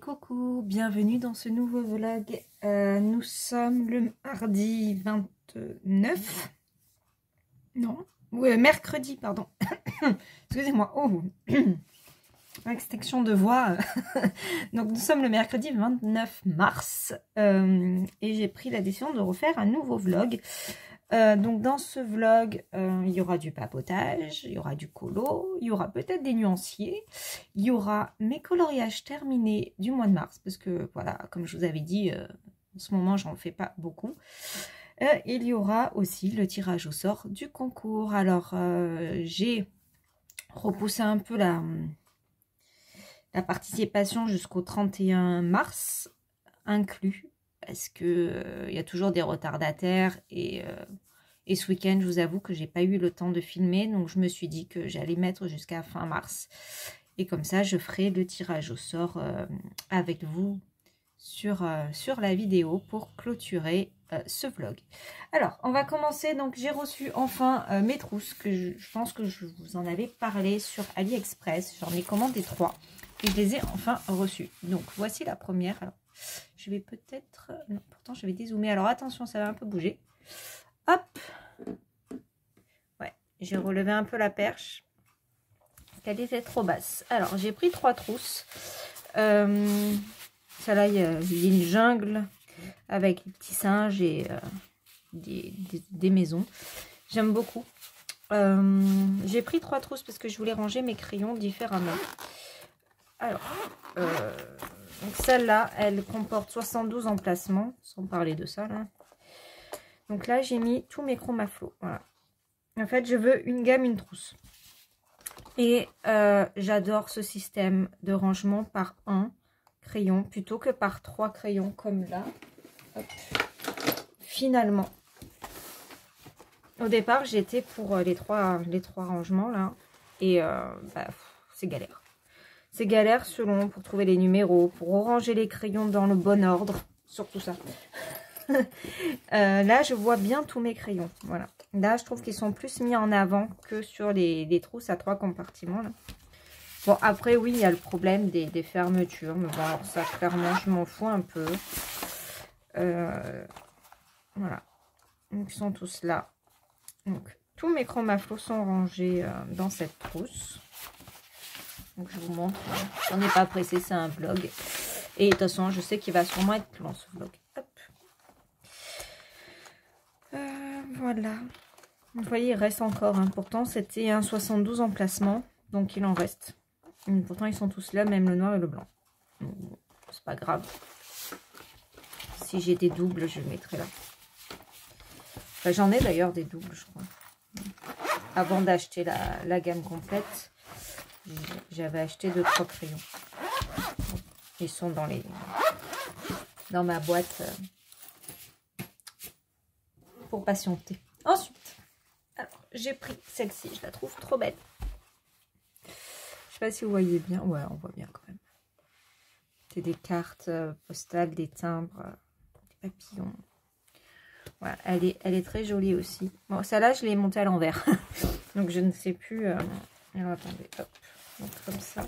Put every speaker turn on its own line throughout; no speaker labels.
coucou, bienvenue dans ce nouveau vlog. Nous sommes le mardi 29. Non, ouais, mercredi, pardon. Excusez-moi. Oh, extinction de voix. Donc nous sommes le mercredi 29 mars et j'ai pris la décision de refaire un nouveau vlog. Donc dans ce vlog, il y aura du papotage, il y aura du colo, il y aura peut-être des nuanciers, il y aura mes coloriages terminés du mois de mars, parce que voilà, comme je vous avais dit, en ce moment j'en fais pas beaucoup. Il y aura aussi le tirage au sort du concours. Alors j'ai repoussé un peu la participation jusqu'au 31 mars inclus, parce que il y a toujours des retardataires et ce week-end, je vous avoue que j'ai pas eu le temps de filmer, donc je me suis dit que j'allais mettre jusqu'à fin mars. Et comme ça, je ferai le tirage au sort avec vous sur la vidéo pour clôturer ce vlog. Alors, on va commencer. Donc, j'ai reçu enfin mes trousses, que je pense que je vous en avais parlé sur AliExpress. J'en ai commandé 3 et je les ai enfin reçues. Donc, voici la première. Alors, je vais peut-être... Non, pourtant, je vais dézoomer. Alors, attention, ça va un peu bouger. Hop! Ouais, j'ai relevé un peu la perche. Parce qu'elle était trop basse. Alors, j'ai pris 3 trousses. Celle-là, il y a une jungle avec des petits singes et des maisons. J'aime beaucoup. J'ai pris 3 trousses parce que je voulais ranger mes crayons différemment. Alors, donc celle-là, elle comporte 72 emplacements, sans parler de ça, là. Donc là, j'ai mis tous mes chromaflots. Voilà. En fait, je veux une gamme, une trousse. Et j'adore ce système de rangement par un crayon plutôt que par 3 crayons comme là. Hop. Finalement, au départ, j'étais pour les trois rangements là. Et c'est galère. C'est galère pour trouver les numéros, pour ranger les crayons dans le bon ordre. Surtout ça. Là, je vois bien tous mes crayons. Voilà. Là, je trouve qu'ils sont plus mis en avant que sur les trousses à 3 compartiments. Là. Bon, après, oui, il y a le problème des fermetures. Mais bon, alors ça, clairement, je m'en fous un peu. Voilà. Donc, ils sont tous là. Donc, tous mes chromaflots sont rangés dans cette trousse. Donc, je vous montre. J'en ai pas pressé, c'est un vlog. Et de toute façon, je sais qu'il va sûrement être long, ce vlog. Hop. Voilà. Vous voyez, il reste encore. Hein. Pourtant, c'était un 72 emplacements. Donc, il en reste. Et pourtant, ils sont tous là, même le noir et le blanc. C'est pas grave. Si j'ai des doubles, je le mettrai là. Enfin, j'en ai d'ailleurs des doubles, je crois. Avant d'acheter la gamme complète, j'avais acheté 2-3 crayons. Ils sont dans ma boîte pour patienter. Ensuite, alors j'ai pris celle-ci, je la trouve trop belle. Je sais pas si vous voyez bien. Ouais, on voit bien quand même. C'est des cartes postales, des timbres, des papillons. Voilà, elle est très jolie aussi. Bon, celle-là, je l'ai montée à l'envers. Donc, je ne sais plus. Alors, attendez, hop. Donc, comme ça.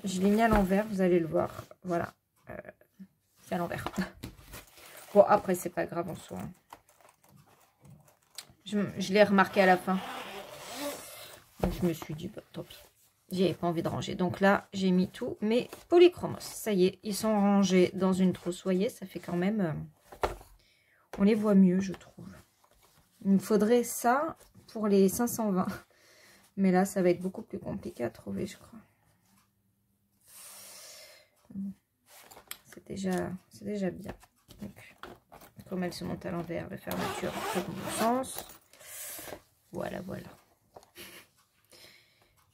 Je l'ai mis à l'envers, vous allez le voir. Voilà. C'est à l'envers. Bon, après, c'est pas grave en soi. Je l'ai remarqué à la fin. Donc, je me suis dit, bah, tant pis. J'avais pas envie de ranger. Donc là, j'ai mis tous mes polychromos. Ça y est, ils sont rangés dans une trousse. Vous voyez, ça fait quand même... on les voit mieux, je trouve. Il me faudrait ça pour les 520. Mais là, ça va être beaucoup plus compliqué à trouver, je crois. C'est déjà bien. Donc, comme elle se monte à l'envers, la fermeture fait dans le sens. Voilà, voilà.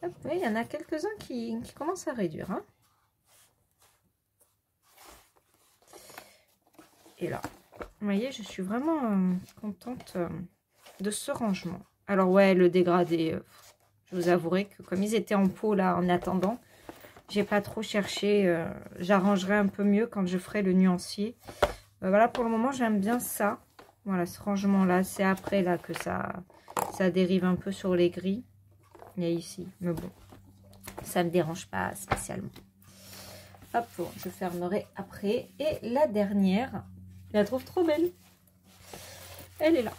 Hop, oui, il y en a quelques-uns qui commencent à réduire. Hein. Et là, vous voyez, je suis vraiment contente de ce rangement. Alors ouais, le dégradé, je vous avouerai que comme ils étaient en pot là en attendant, j'ai pas trop cherché. J'arrangerai un peu mieux quand je ferai le nuancier. Voilà, pour le moment, j'aime bien ça. Voilà, ce rangement-là, c'est après là que ça dérive un peu sur les gris. Il y a ici, mais bon, ça me dérange pas spécialement. hop, je fermerai après. Et la dernière, je la trouve trop belle. Elle est là.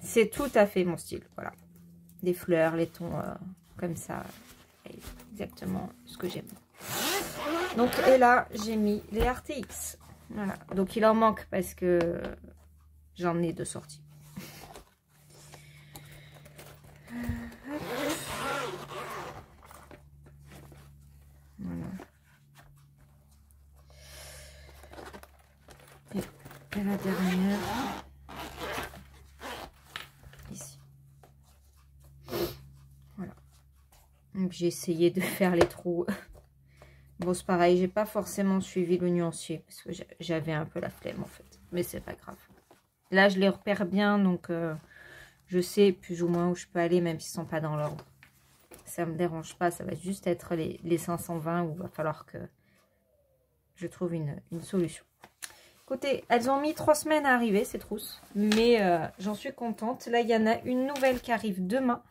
C'est tout à fait mon style, voilà. Des fleurs, les tons comme ça. Exactement ce que j'aime. Donc, et là, j'ai mis les RTX. Voilà. Donc, il en manque parce que j'en ai de sorties. Voilà. Et la dernière. Ici. Voilà. Donc, j'ai essayé de faire les trous. Bon, c'est pareil, j'ai pas forcément suivi le nuancier parce que j'avais un peu la flemme en fait. Mais c'est pas grave. Là, je les repère bien, donc je sais plus ou moins où je peux aller, même s'ils sont pas dans l'ordre. Ça me dérange pas, ça va juste être les 520 où il va falloir que je trouve une solution. Écoutez, elles ont mis 3 semaines à arriver, ces trousses. Mais j'en suis contente. Là, il y en a une nouvelle qui arrive demain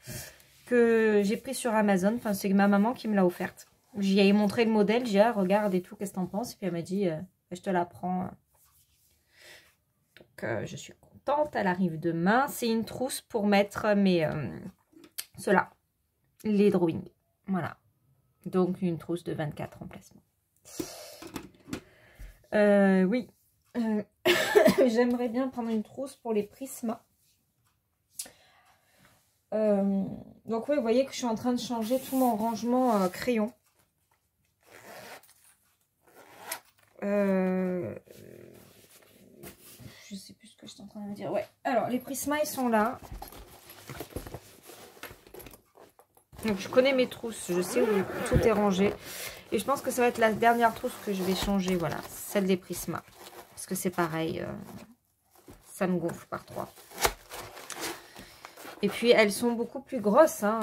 que j'ai pris sur Amazon. Enfin, c'est ma maman qui me l'a offerte. J'y ai montré le modèle, j'ai dit, ah, regarde et tout, qu'est-ce que t'en penses? Et puis elle m'a dit, je te la prends. Donc je suis contente, elle arrive demain. C'est une trousse pour mettre mes, ceux-là, les drawings. Voilà. Donc une trousse de 24 emplacements. Oui. J'aimerais bien prendre une trousse pour les prismas. Donc oui, vous voyez que je suis en train de changer tout mon rangement crayon. Je sais plus ce que je suis en train de dire. Ouais. Alors, les prismas, ils sont là. Donc, je connais mes trousses. Je sais où tout est rangé. Et je pense que ça va être la dernière trousse que je vais changer. Voilà, celle des prismas. Parce que c'est pareil. Ça me gonfle par 3. Et puis, elles sont beaucoup plus grosses. Hein,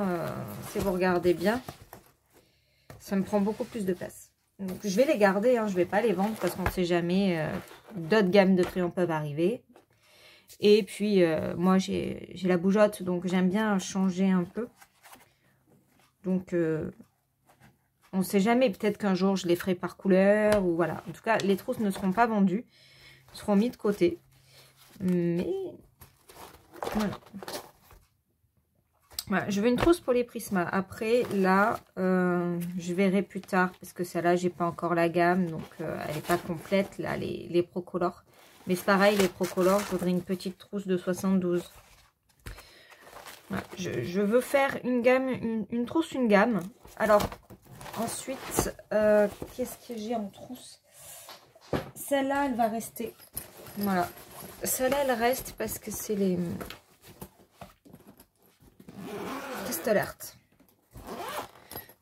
si vous regardez bien. Ça me prend beaucoup plus de place. Donc, je vais les garder, hein, je ne vais pas les vendre parce qu'on ne sait jamais. D'autres gammes de crayons peuvent arriver. Et puis, moi, j'ai la bougeotte, donc j'aime bien changer un peu. Donc, on ne sait jamais. Peut-être qu'un jour, je les ferai par couleur. Ou voilà. En tout cas, les trousses ne seront pas vendues. Seront mis de côté. Mais, voilà. Voilà, je veux une trousse pour les prismas. Après, là, je verrai plus tard parce que celle-là, j'ai pas encore la gamme, donc elle n'est pas complète, là, les Procolor. Mais c'est pareil, les Procolor, je voudrais une petite trousse de 72. Voilà, je veux faire une gamme, une trousse, une gamme. Alors, ensuite, qu'est-ce que j'ai en trousse? Celle-là, elle va rester. Voilà. Celle-là, elle reste parce que c'est les... Alerte.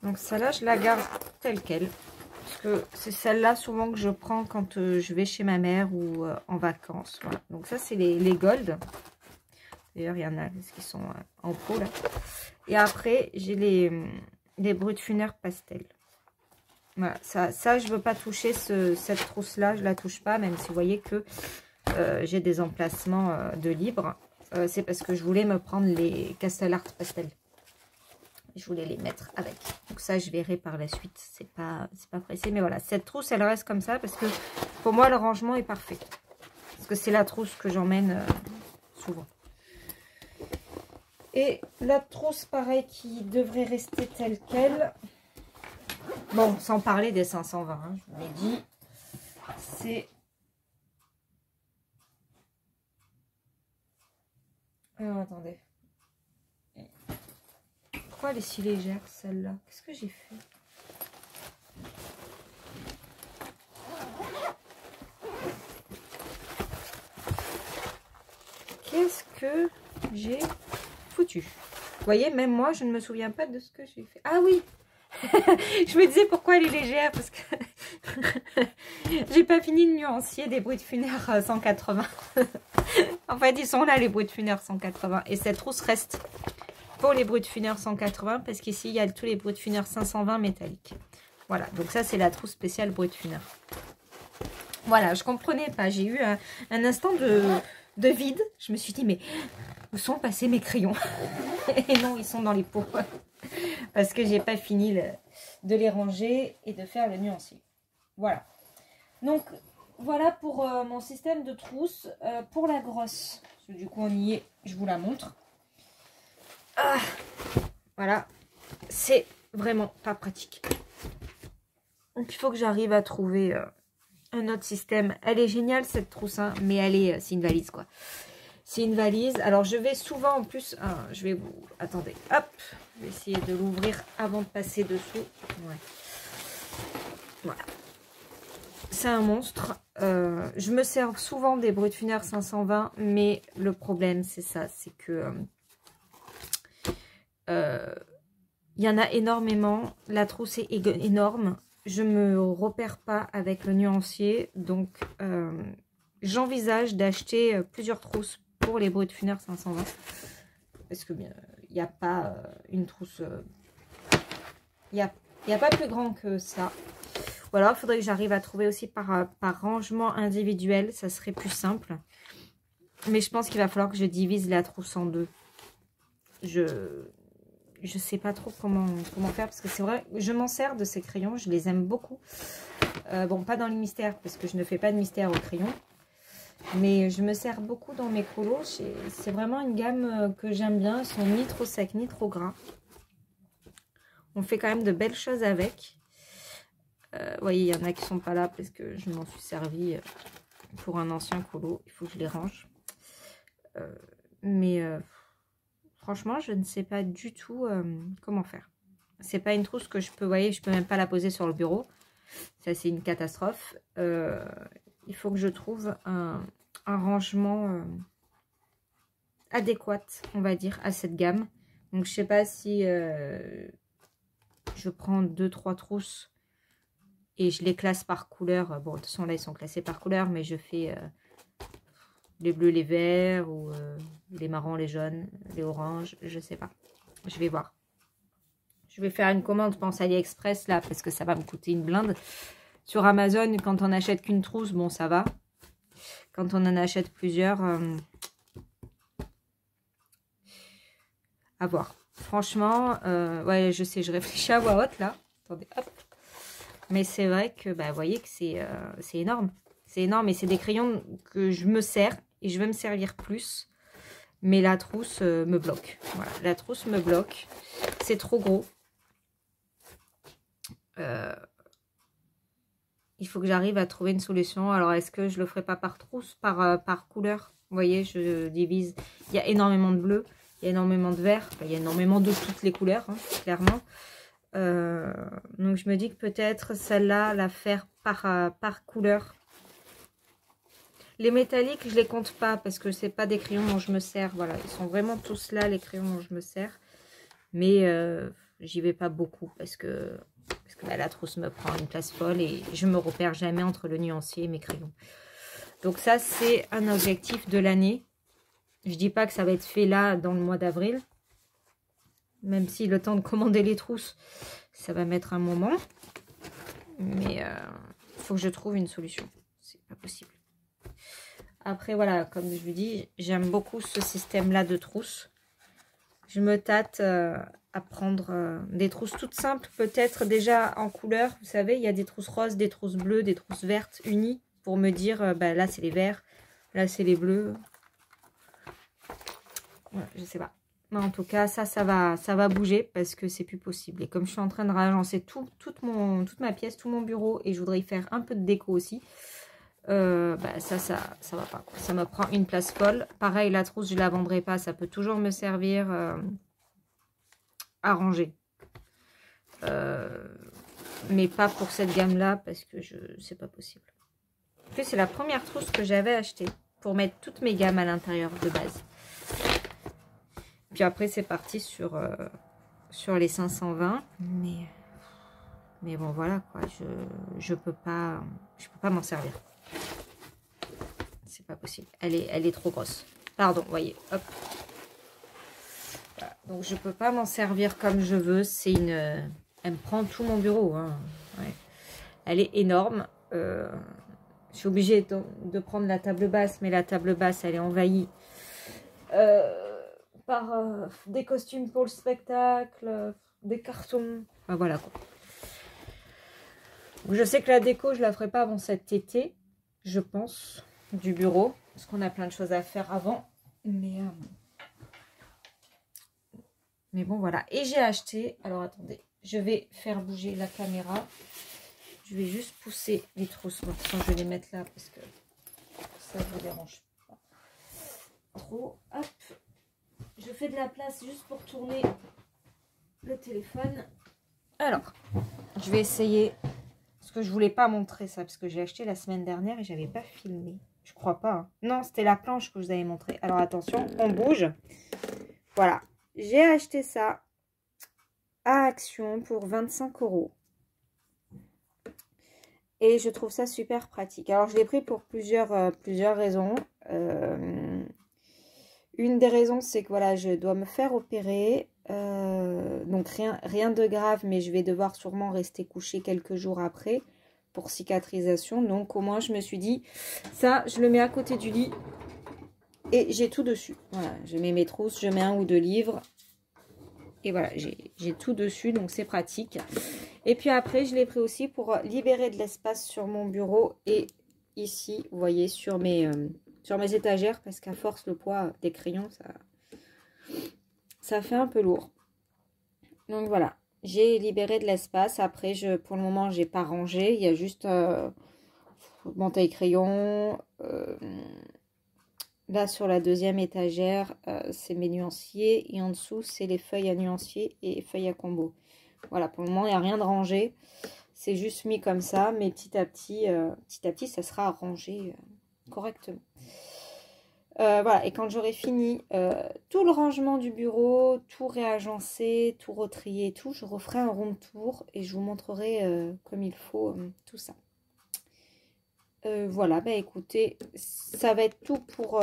Donc celle-là, je la garde telle quelle. Parce que c'est celle-là souvent que je prends quand je vais chez ma mère ou en vacances. Voilà. Donc ça, c'est les gold. D'ailleurs, il y en a qui sont en pot là. Et après, j'ai les Brutfuner pastel. Voilà, ça je veux pas toucher cette trousse-là. Je la touche pas, même si vous voyez que j'ai des emplacements de libre. C'est parce que je voulais me prendre les Castle Art pastel. Je voulais les mettre avec. Donc ça, je verrai par la suite. C'est pas pressé. Mais voilà, cette trousse, elle reste comme ça. Parce que pour moi, le rangement est parfait. Parce que c'est la trousse que j'emmène souvent. Et la trousse, pareil, qui devrait rester telle qu'elle. Bon, sans parler des 520, hein, je vous l'ai dit. C'est... Alors, attendez. Pourquoi elle est si légère, celle-là? Qu'est-ce que j'ai fait? Qu'est-ce que j'ai foutu? Vous voyez, même moi, je ne me souviens pas de ce que j'ai fait. Ah oui. Je me disais pourquoi elle est légère, parce que j'ai pas fini le nuancier des Brutfuner 180. En fait, ils sont là, les Brutfuner 180. Et cette trousse reste pour les Brutfuner 180, parce qu'ici, il y a tous les Brutfuner 520 métalliques. Voilà, donc ça, c'est la trousse spéciale Brutfuner. Voilà, je comprenais pas. J'ai eu un instant de vide. Je me suis dit, mais où sont passés mes crayons? Et non, ils sont dans les pots. Parce que j'ai pas fini de les ranger et de faire le nuancier. Voilà. Donc, voilà pour mon système de trousse. Pour la grosse, parce que du coup, on y est, je vous la montre. Ah, voilà. C'est vraiment pas pratique. Donc, il faut que j'arrive à trouver un autre système. Elle est géniale, cette trousse, hein, mais c'est une valise, quoi. C'est une valise. Alors, je vais souvent, en plus... je vais vous... Attendez, hop. Je vais essayer de l'ouvrir avant de passer dessous. Ouais. Voilà. C'est un monstre. Je me sers souvent des Brutfuner 520, mais le problème, c'est ça. C'est que... il y en a énormément. La trousse est énorme. Je me repère pas avec le nuancier. Donc, j'envisage d'acheter plusieurs trousses pour les Brutfuner 520. Parce que il n'y a pas une trousse... Il n'y a pas plus grand que ça. Voilà, il faudrait que j'arrive à trouver aussi par rangement individuel. Ça serait plus simple. Mais je pense qu'il va falloir que je divise la trousse en deux. Je sais pas trop comment faire. Parce que c'est vrai, je m'en sers de ces crayons. Je les aime beaucoup. Bon, pas dans les mystères. Parce que je ne fais pas de mystère aux crayons. Mais je me sers beaucoup dans mes colos. C'est vraiment une gamme que j'aime bien. Ils sont ni trop secs, ni trop gras. On fait quand même de belles choses avec. Vous voyez, il y en a qui sont pas là parce que je m'en suis servi pour un ancien colo. Il faut que je les range. Franchement, je ne sais pas du tout comment faire. C'est pas une trousse que je peux, vous voyez, je peux même pas la poser sur le bureau. Ça, c'est une catastrophe. Il faut que je trouve un rangement adéquat, on va dire, à cette gamme. Donc, je sais pas si je prends 2-3 trousses et je les classe par couleur. Bon, de toute façon, là, ils sont classés par couleur, mais je fais les bleus, les verts, ou les marrons, les jaunes, les oranges, je sais pas. Je vais voir. Je vais faire une commande, je pense, AliExpress, là, parce que ça va me coûter une blinde. Sur Amazon, quand on n'achète qu'une trousse, bon, ça va. Quand on en achète plusieurs, à voir. Franchement, ouais, je sais, je réfléchis à voix haute, là. Attendez, hop. Mais c'est vrai que, bah, vous voyez que c'est énorme. C'est énorme et c'est des crayons que je me sers et je vais me servir plus. Mais la trousse me bloque. Voilà, la trousse me bloque. C'est trop gros. Il faut que j'arrive à trouver une solution. Alors, est-ce que je le ferai pas par trousse, par couleur? Vous voyez, je divise. Il y a énormément de bleu, il y a énormément de vert. Enfin, il y a énormément de toutes les couleurs, hein, clairement. Donc, je me dis que peut-être celle-là, la faire par couleur. Les métalliques, je les compte pas parce que c'est pas des crayons dont je me sers. Voilà, ils sont vraiment tous là, les crayons dont je me sers. Mais j'y vais pas beaucoup parce que bah, la trousse me prend une place folle et je me repère jamais entre le nuancier et mes crayons. Donc ça, c'est un objectif de l'année. Je dis pas que ça va être fait là dans le mois d'avril. Même si le temps de commander les trousses, ça va mettre un moment. Mais il faut que je trouve une solution. C'est pas possible. Après, voilà, comme je vous dis, j'aime beaucoup ce système-là de trousses. Je me tâte à prendre des trousses toutes simples, peut-être déjà en couleur. Vous savez, il y a des trousses roses, des trousses bleues, des trousses vertes unies pour me dire, bah, là, c'est les verts, là, c'est les bleus. Ouais, je sais pas. Mais en tout cas, ça va bouger parce que c'est plus possible. Et comme je suis en train de réagencer toute ma pièce, tout mon bureau, et je voudrais y faire un peu de déco aussi, bah ça va pas, quoi. Ça me prend une place folle. Pareil, la trousse, je la vendrai pas. Ça peut toujours me servir à ranger. Mais pas pour cette gamme-là parce que c'est pas possible. En plus, c'est la première trousse que j'avais achetée pour mettre toutes mes gammes à l'intérieur de base. Puis après, c'est parti sur les 520. Mais bon, voilà, quoi. Je peux pas m'en servir. C'est pas possible. Elle est trop grosse. Pardon, voyez. Hop. Voilà. Donc, je peux pas m'en servir comme je veux. C'est une... Elle me prend tout mon bureau. Hein. Ouais. Elle est énorme. Je suis obligée de prendre la table basse. Mais la table basse, elle est envahie par des costumes pour le spectacle, des cartons. Enfin, voilà, quoi. Je sais que la déco, je la ferai pas avant cet été, je pense, du bureau. Parce qu'on a plein de choses à faire avant. Mais bon, voilà. Et j'ai acheté... Alors, attendez. Je vais faire bouger la caméra. Je vais juste pousser les trousses. De toute façon, je vais les mettre là parce que ça ne vous dérange pas trop. Hop. Je fais de la place juste pour tourner le téléphone. Alors, je vais essayer... Parce que je voulais pas montrer ça. Parce que j'ai acheté la semaine dernière et j'avais pas filmé. Je crois pas. Hein. Non, c'était la planche que je vous avais montré. Alors, attention, on bouge. Voilà. J'ai acheté ça à Action pour 25 €. Et je trouve ça super pratique. Alors, je l'ai pris pour plusieurs raisons. Une des raisons, c'est que voilà, je dois me faire opérer. Donc, rien de grave, mais je vais devoir sûrement rester couchée quelques jours après pour cicatrisation. Donc, au moins, je me suis dit, ça, je le mets à côté du lit. Et j'ai tout dessus. Voilà, je mets mes trousses, je mets 1 ou 2 livres. Et voilà, j'ai tout dessus, donc c'est pratique. Et puis après, je l'ai pris aussi pour libérer de l'espace sur mon bureau. Et ici, vous voyez, sur mes étagères. Parce qu'à force, le poids des crayons, ça fait un peu lourd. Donc voilà, j'ai libéré de l'espace. Après, pour le moment, j'ai pas rangé. Il y a juste mon taille-crayon. Là, sur la deuxième étagère, c'est mes nuanciers. Et en dessous, c'est les feuilles à nuanciers et feuilles à combo. Voilà, pour le moment, il n'y a rien de rangé. C'est juste mis comme ça. Mais petit à petit, ça sera rangé correctement. Voilà, et quand j'aurai fini tout le rangement du bureau, tout réagencé, tout retrié, tout, je referai un rond tour et je vous montrerai comme il faut tout ça. Voilà, bah écoutez, ça va être tout pour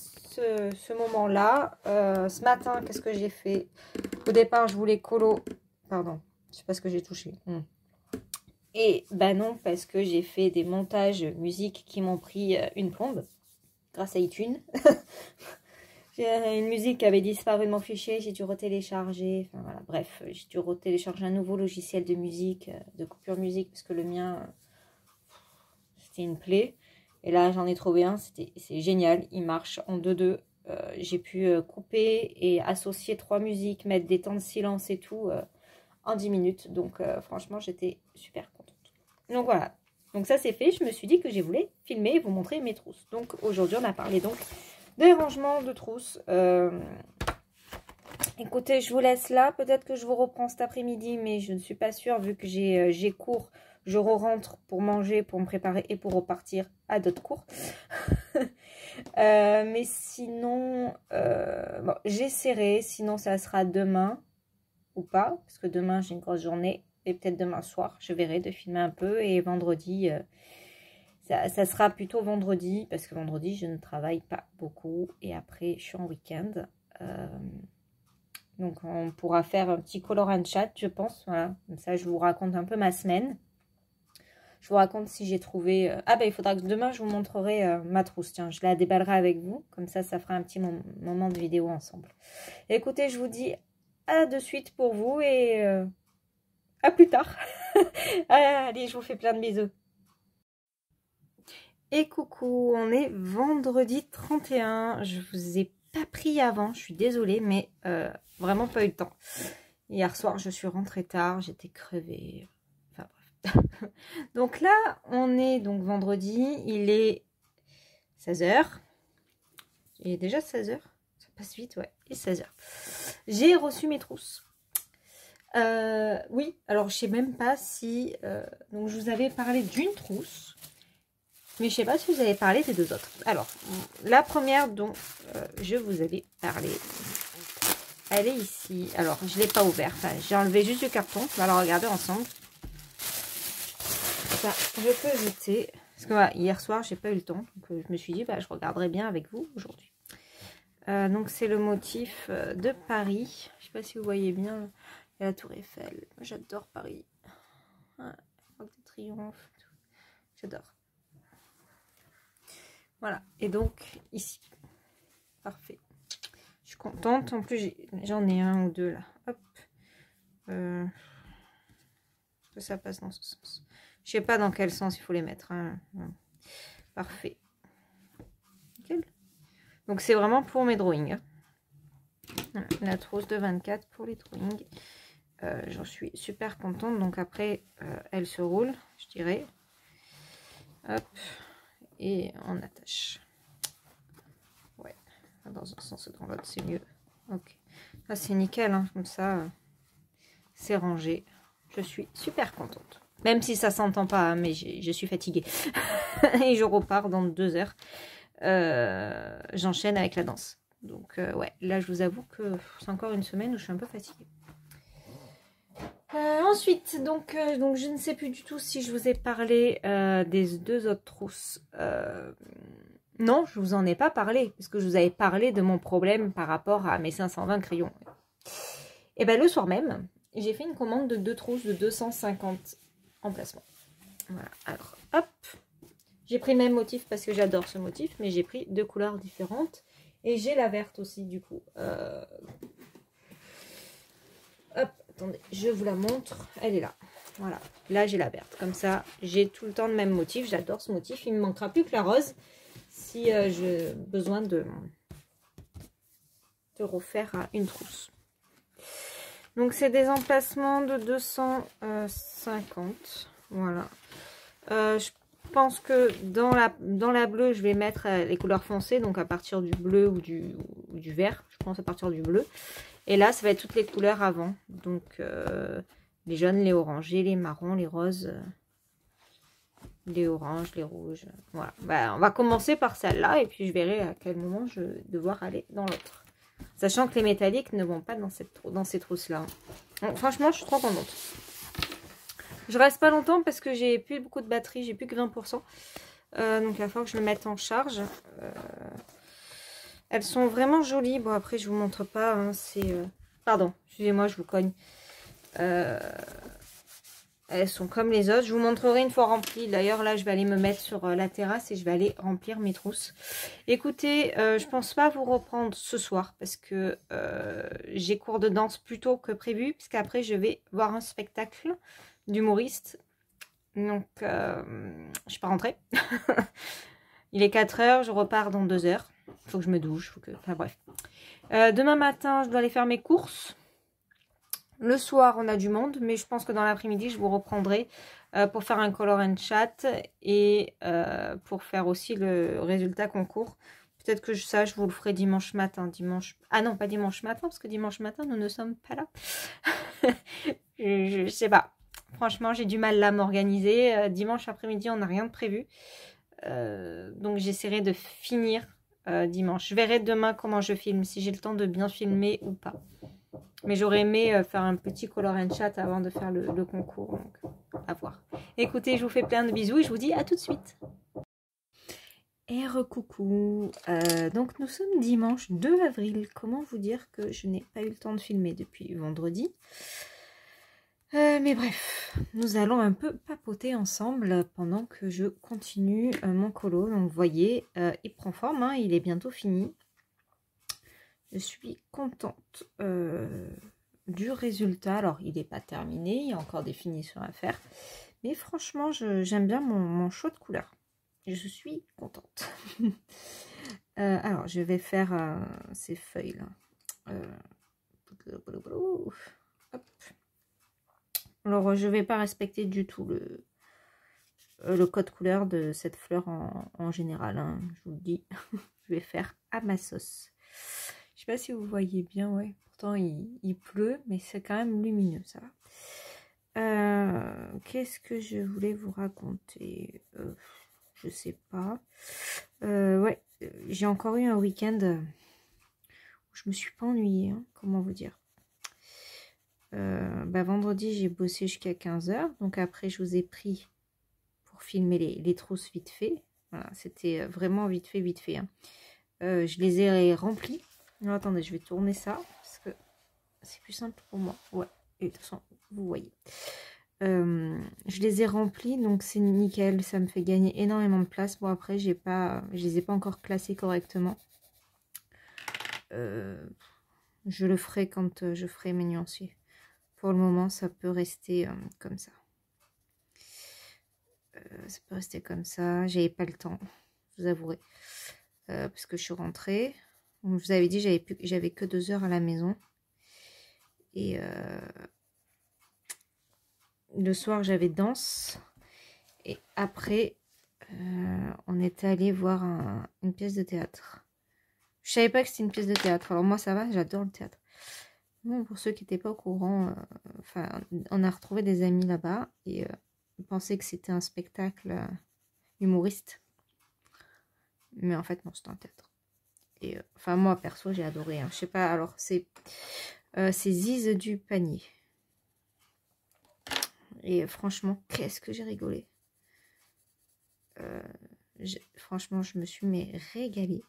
ce moment-là. Ce matin, qu'est-ce que j'ai fait? Au départ, je voulais pardon, je sais pas ce que j'ai touché. Et bah non, parce que j'ai fait des montages musique qui m'ont pris une plombe, grâce à iTunes. J'ai une musique qui avait disparu de mon fichier, j'ai dû retélécharger. Enfin voilà, bref, j'ai dû retélécharger un nouveau logiciel de musique, de coupure musique, parce que le mien... c'était une plaie. Et là, j'en ai trouvé un. C'est génial. Il marche en 2-2. J'ai pu couper et associer 3 musiques, mettre des temps de silence et tout en 10 minutes. Donc, franchement, j'étais super contente. Donc, voilà. Donc, ça, c'est fait. Je me suis dit que je voulais filmer et vous montrer mes trousses. Donc, aujourd'hui, on a parlé donc des rangements de trousses. Écoutez, je vous laisse là. Peut-être que je vous reprends cet après-midi, mais je ne suis pas sûre vu que j'ai cours. Je rentre pour manger, pour me préparer et pour repartir à d'autres cours. Mais sinon, bon, j'essaierai. Sinon, ça sera demain ou pas. Parce que demain, j'ai une grosse journée. Et peut-être demain soir, je verrai de filmer un peu. Et vendredi, ça sera plutôt vendredi. Parce que vendredi, je ne travaille pas beaucoup. Et après, je suis en week-end. Donc, on pourra faire un petit color and chat, je pense. Voilà. Comme ça, je vous raconte un peu ma semaine. Je vous raconte si j'ai trouvé... Ah ben, il faudra que demain, je vous montrerai ma trousse. Tiens, je la déballerai avec vous. Comme ça fera un petit moment de vidéo ensemble. Écoutez, je vous dis à de suite pour vous et à plus tard. Allez, je vous fais plein de bisous. Et coucou, on est vendredi 31. Je vous ai pas pris avant, je suis désolée, mais vraiment pas eu le temps. Hier soir, je suis rentrée tard, j'étais crevée. Enfin bref. Donc là, on est donc vendredi, il est 16h. Il est déjà 16h. Ça passe vite, ouais. Il est 16h. J'ai reçu mes trousses. Oui, alors je sais même pas si... donc je vous avais parlé d'une trousse. Mais je sais pas si vous avez parlé des 2 autres. Alors, la première dont je vous avais parlé, elle est ici. Alors, je ne l'ai pas ouverte. Enfin, j'ai enlevé juste le carton. On va la regarder ensemble. Ça, je peux jeter. Parce que voilà, hier soir, j'ai pas eu le temps. Donc, je me suis dit, bah, je regarderai bien avec vous aujourd'hui. Donc, c'est le motif de Paris. Je sais pas si vous voyez bien. Il y a la Tour Eiffel. J'adore Paris. L'Arc de Triomphe. J'adore. Voilà. Et donc, ici. Parfait. Je suis contente. En plus, j'en ai un ou deux là. Hop. Est-ce que ça passe dans ce sens? Je sais pas dans quel sens il faut les mettre. Hein. Parfait. Nickel. Donc c'est vraiment pour mes drawings. Hein. Voilà, la trousse de 24 pour les drawings. J'en suis super contente. Donc après, elle se roule, je dirais. Hop. Et on attache. Ouais. Dans un sens et dans l'autre, c'est mieux. Ok. Là, c'est nickel. Hein. Comme ça, c'est rangé. Je suis super contente. Même si ça s'entend pas, hein, mais je suis fatiguée. Et je repars dans 2 heures. J'enchaîne avec la danse. Donc ouais, là je vous avoue que c'est encore une semaine où je suis un peu fatiguée. Ensuite, donc je ne sais plus du tout si je vous ai parlé des 2 autres trousses. Non, je vous en ai pas parlé, parce que je vous avais parlé de mon problème par rapport à mes 520 crayons. Et bien le soir même, j'ai fait une commande de 2 trousses de 250 emplacements. Voilà, alors hop, j'ai pris le même motif parce que j'adore ce motif, mais j'ai pris 2 couleurs différentes. Et j'ai la verte aussi, du coup. Hop, attendez, je vous la montre. Elle est là. Voilà, là j'ai la verte. Comme ça, j'ai tout le temps le même motif. J'adore ce motif. Il ne me manquera plus que la rose si j'ai besoin de refaire une trousse. Donc, c'est des emplacements de 250. Voilà. Je pense que dans la bleue, je vais mettre les couleurs foncées, donc à partir du bleu ou du vert. Je pense à partir du bleu. Et là, ça va être toutes les couleurs avant. Donc, les jaunes, les orangés, les marrons, les roses, les oranges, les rouges. Voilà. Bah, on va commencer par celle-là et puis je verrai à quel moment je vais devoir aller dans l'autre. Sachant que les métalliques ne vont pas dans ces trousses-là. Donc, franchement, je suis trop contente. Je reste pas longtemps parce que j'ai plus beaucoup de batterie, j'ai plus que 20%. Donc il va falloir que je le mette en charge. Elles sont vraiment jolies. Bon après je vous montre pas. Hein, c'est pardon, excusez-moi, je vous cogne. Elles sont comme les autres. Je vous montrerai une fois remplies. D'ailleurs là je vais aller me mettre sur la terrasse et je vais aller remplir mes trousses. Écoutez, je pense pas vous reprendre ce soir parce que j'ai cours de danse plus tôt que prévu. Puisqu'après je vais voir un spectacle d'humoriste. Donc, je suis pas rentrée. Il est 4 heures, je repars dans 2 heures. Il faut que je me douche. Enfin bref. Demain matin, je dois aller faire mes courses. Le soir, on a du monde. Mais je pense que dans l'après-midi, je vous reprendrai pour faire un color and chat. Et pour faire aussi le résultat concours. Peut-être que ça, je vous le ferai dimanche matin. Ah non, pas dimanche matin, parce que dimanche matin, nous ne sommes pas là. je sais pas. Franchement, j'ai du mal là à m'organiser. Dimanche après-midi, on n'a rien de prévu. Donc, j'essaierai de finir dimanche. Je verrai demain comment je filme, si j'ai le temps de bien filmer ou pas. Mais j'aurais aimé faire un petit color and chat avant de faire le concours. Donc, à voir. Écoutez, je vous fais plein de bisous et je vous dis à tout de suite. Et recoucou. Donc, nous sommes dimanche 2 avril. Comment vous dire que je n'ai pas eu le temps de filmer depuis vendredi ? Mais bref, nous allons un peu papoter ensemble pendant que je continue mon colo. Donc vous voyez, il prend forme, hein, il est bientôt fini. Je suis contente du résultat. Alors il n'est pas terminé, il y a encore des finitions à faire. Mais franchement, j'aime bien mon choix de couleur. Je suis contente. Alors je vais faire ces feuilles là. Hop. Alors, je ne vais pas respecter du tout le code couleur de cette fleur en général. Hein, je vous le dis, je vais faire à ma sauce. Je ne sais pas si vous voyez bien, ouais. Pourtant, il pleut, mais c'est quand même lumineux, ça va. Qu'est-ce que je voulais vous raconter? Je sais pas. Ouais, j'ai encore eu un week-end où je me suis pas ennuyée. Hein, comment vous dire? Vendredi, j'ai bossé jusqu'à 15 h. Donc après, je vous ai pris pour filmer les trousses vite fait. Voilà, c'était vraiment vite fait. Hein. Je les ai remplis. Alors, attendez, je vais tourner ça parce que c'est plus simple pour moi. Ouais, et de toute façon, vous voyez. Je les ai remplis, donc c'est nickel. Ça me fait gagner énormément de place. Bon, après, je les ai pas encore classés correctement. Je le ferai quand je ferai mes nuanciers. Pour le moment, ça peut rester comme ça. ça peut rester comme ça. J'avais pas le temps, je vous avouerai. Parce que je suis rentrée. Je vous avais dit, j'avais que 2 heures à la maison. Et le soir, j'avais danse. Et après, on était allé voir une pièce de théâtre. Je savais pas que c'était une pièce de théâtre. Alors moi, ça va, j'adore le théâtre. Bon, pour ceux qui n'étaient pas au courant, on a retrouvé des amis là-bas. Et on pensait que c'était un spectacle humoriste. Mais en fait, non, c'était un théâtre. Et moi, perso, j'ai adoré. Hein. Je sais pas, alors, c'est Ziz du panier. Et franchement, qu'est-ce que j'ai rigolé. Franchement, je me suis régalée.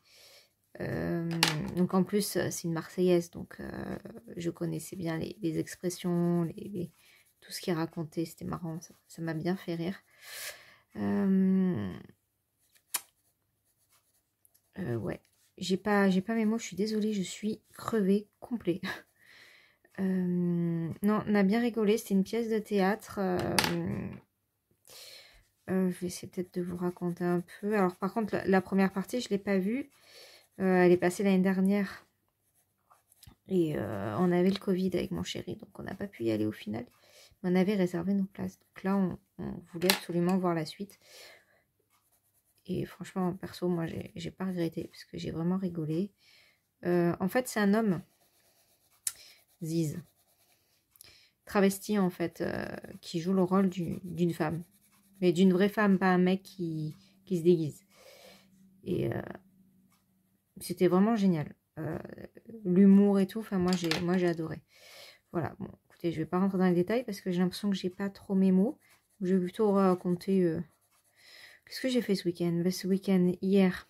Donc en plus, c'est une Marseillaise, donc je connaissais bien les expressions, tout ce qu'il racontait, c'était marrant, ça m'a bien fait rire. Ouais, j'ai pas mes mots, je suis désolée, je suis crevée, complet. Non, on a bien rigolé, c'était une pièce de théâtre. Je vais essayer peut-être de vous raconter un peu. Alors par contre, la première partie, je ne l'ai pas vue. Elle est passée l'année dernière. Et on avait le Covid avec mon chéri, donc on n'a pas pu y aller au final. On avait réservé nos places. Donc là, on voulait absolument voir la suite. Et franchement, perso, moi, j'ai pas regretté parce que j'ai vraiment rigolé. En fait, c'est un homme, Ziz, travesti en fait, qui joue le rôle d'une femme. Mais d'une vraie femme, pas un mec qui se déguise. Et c'était vraiment génial. L'humour et tout, enfin moi j'ai adoré. Voilà, bon, écoutez, je vais pas rentrer dans les détails parce que j'ai l'impression que j'ai pas trop mes mots. Je vais plutôt raconter qu'est-ce que j'ai fait ce week-end. Ce week-end, hier,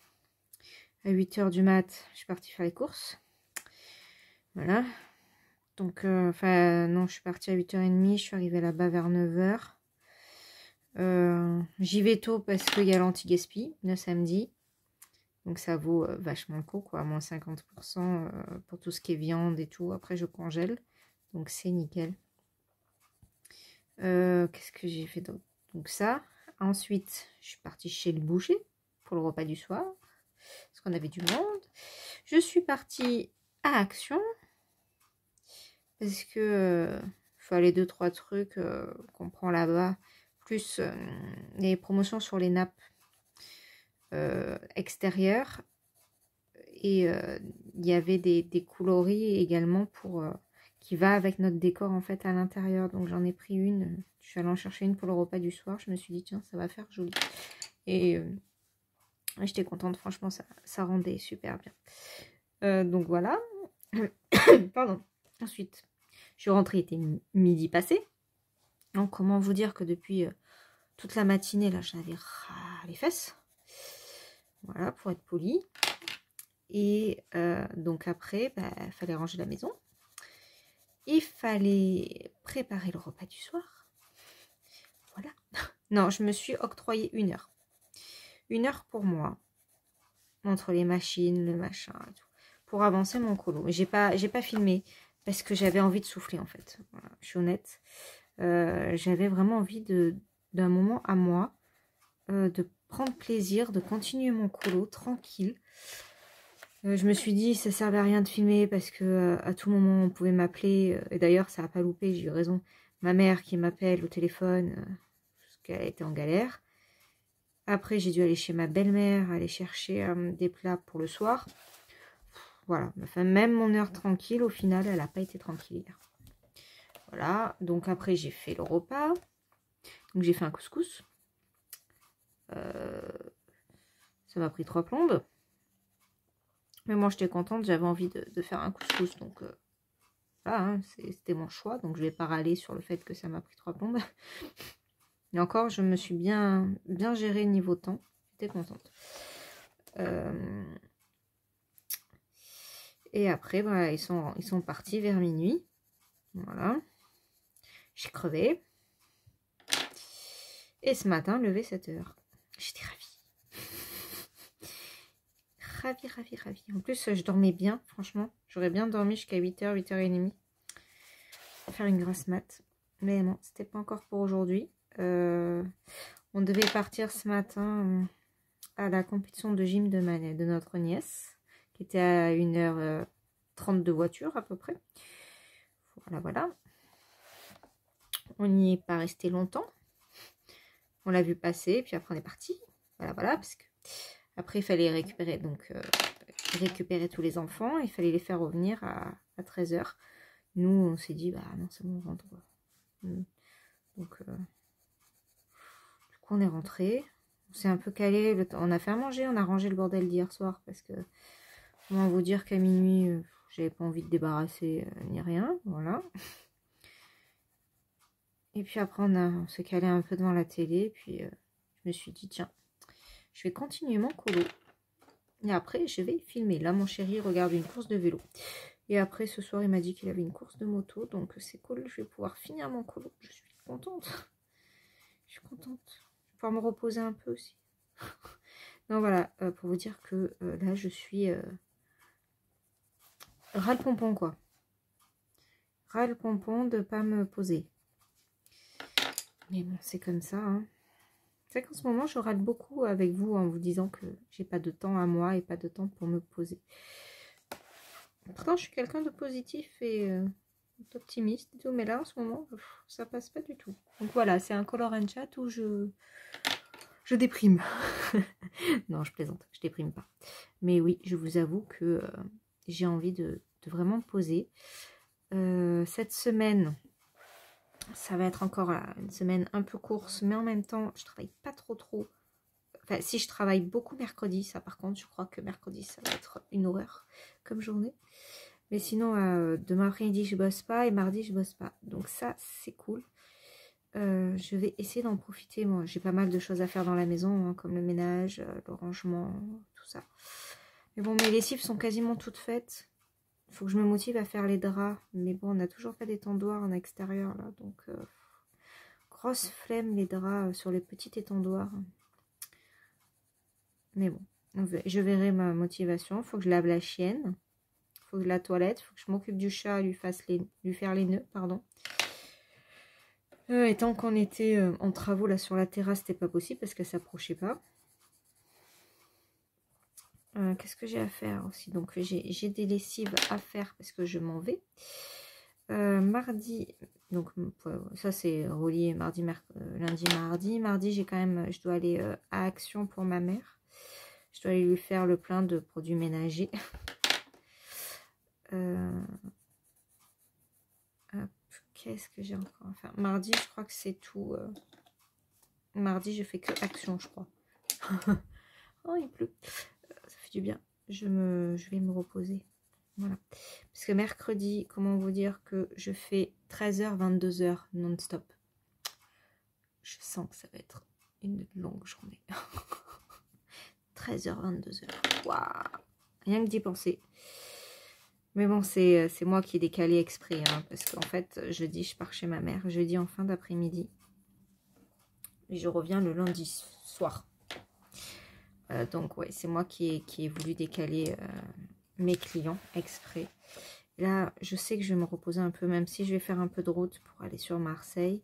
à 8 h du mat, je suis partie faire les courses. Voilà. Donc, non, je suis partie à 8 h 30, je suis arrivée là-bas vers 9 h. J'y vais tôt parce qu'il y a l'anti-gaspi, le samedi. Donc ça vaut vachement le coup, quoi, à moins 50% pour tout ce qui est viande et tout. Après, je congèle, donc c'est nickel. Qu'est-ce que j'ai fait d'autre? Donc ça. Ensuite, je suis partie chez le boucher pour le repas du soir, parce qu'on avait du monde. Je suis partie à Action, parce que fallait 2-3 trucs qu'on prend là-bas, plus les promotions sur les nappes extérieures. Et il y avait des coloris également qui va avec notre décor en fait à l'intérieur. Donc j'en ai pris une. Je suis allée en chercher une pour le repas du soir. Je me suis dit tiens, ça va faire joli. Et j'étais contente, franchement, ça rendait super bien. Donc voilà. Pardon. Ensuite, je suis rentrée, il était midi passé. Donc comment vous dire que depuis toute la matinée, là, j'en avais ras les fesses. Voilà, pour être poli. Et donc après, il fallait ranger la maison. Il fallait préparer le repas du soir. Voilà. Non, je me suis octroyé 1 heure. 1 heure pour moi. Entre les machines, le machin et tout. Pour avancer mon colo. J'ai pas filmé parce que j'avais envie de souffler en fait. Voilà, je suis honnête. J'avais vraiment envie d'un moment à moi. De prendre plaisir, de continuer mon colo tranquille. Je me suis dit, ça servait à rien de filmer parce que à tout moment, on pouvait m'appeler. Et d'ailleurs, ça n'a pas loupé, j'ai eu raison. Ma mère qui m'appelle au téléphone parce qu'elle était en galère. Après, j'ai dû aller chez ma belle-mère, aller chercher des plats pour le soir. Voilà, enfin, même mon heure tranquille, au final, elle n'a pas été tranquille hier. Voilà, donc après, j'ai fait le repas. Donc, j'ai fait un couscous. Ça m'a pris 3 plombes. Mais moi, j'étais contente, j'avais envie de faire un couscous. Donc, voilà, hein, c'était mon choix. Donc, je ne vais pas râler sur le fait que ça m'a pris 3 plombes. Et encore, je me suis bien gérée niveau temps. J'étais contente. Et après, voilà, ils sont partis vers minuit. Voilà. J'ai crevé. Et ce matin, levé 7 h. J'étais ravie. Ravie. En plus, je dormais bien, franchement. J'aurais bien dormi jusqu'à 8 h, 8 h 30. Faire une grasse mat. Mais non, c'était pas encore pour aujourd'hui. On On devait partir ce matin à la compétition de gym de notre nièce, qui était à 1h30 de voiture à peu près. Voilà, voilà. On n'y est pas resté longtemps. On l'a vu passer, puis après on est parti. Voilà, voilà, parce que après il fallait récupérer, donc récupérer tous les enfants. Il fallait les faire revenir à 13h. Nous, on s'est dit, bah non, c'est bon, on rentre. Donc, du coup, on est rentré. On s'est un peu calé. On a fait à manger, on a rangé le bordel d'hier soir parce que, comment vous dire qu'à minuit, j'avais pas envie de débarrasser ni rien. Voilà. Et puis après, on s'est calé un peu devant la télé. Puis, je me suis dit, tiens, je vais continuer mon colo. Et après, je vais filmer. Là, mon chéri regarde une course de vélo. Et après, ce soir, il m'a dit qu'il avait une course de moto. Donc, c'est cool. Je vais pouvoir finir mon colo. Je suis contente. Je suis contente. Je vais pouvoir me reposer un peu aussi. Donc, voilà. Pour vous dire que là, je suis ras-le-pompon, quoi. Ras-le-pompon de ne pas me poser. Mais bon, c'est comme ça, hein. C'est qu'en ce moment, je râle beaucoup avec vous en vous disant que j'ai pas de temps à moi et pas de temps pour me poser. Pourtant, je suis quelqu'un de positif et d'optimiste et tout, mais là, en ce moment, ça passe pas du tout. Donc voilà, c'est un color and chat où je déprime. Non, je plaisante, je déprime pas. Mais oui, je vous avoue que j'ai envie de vraiment me poser. Cette semaine... Ça va être encore une semaine un peu course, mais en même temps, je travaille pas trop. Enfin, si je travaille beaucoup mercredi, ça par contre, je crois que mercredi, ça va être une horreur comme journée. Mais sinon, demain après-midi, je bosse pas et mardi, je bosse pas. Donc ça, c'est cool. Je vais essayer d'en profiter. Moi, j'ai pas mal de choses à faire dans la maison, hein, comme le ménage, le rangement, tout ça. Mais bon, mes lessives sont quasiment toutes faites. Il faut que je me motive à faire les draps. Mais bon, on n'a toujours pas d'étendoir en extérieur, là. Donc, grosse flemme, les draps sur les petits étendoirs. Mais bon, je verrai ma motivation. Il faut que je lave la chienne. Il faut que je la toilette. Il faut que je m'occupe du chat, lui faire les nœuds, pardon. Et tant qu'on était en travaux, là, sur la terrasse, c'était pas possible parce que ça s'approchait pas. Qu'est-ce que j'ai à faire aussi? Donc j'ai des lessives à faire parce que je m'en vais. Mardi, donc ça c'est relié lundi, mardi. Mardi, j'ai quand même, je dois aller à Action pour ma mère. Je dois aller lui faire le plein de produits ménagers. Qu'est-ce que j'ai encore à faire? Mardi, je crois que c'est tout. Mardi, je fais que Action, je crois. Oh, il pleut. Ça fait du bien. Je vais me reposer. Voilà. Parce que mercredi, comment vous dire que je fais 13h, 22h non-stop. Je sens que ça va être une longue journée. 13h, 22h. Waouh! Rien que d'y penser. Mais bon, c'est moi qui ai décalé exprès. Hein, parce qu'en fait, jeudi, je pars chez ma mère. Jeudi en fin d'après-midi. Et je reviens le lundi soir. Donc, ouais, c'est moi qui ai voulu décaler mes clients exprès. Là, je sais que je vais me reposer un peu, même si je vais faire un peu de route pour aller sur Marseille.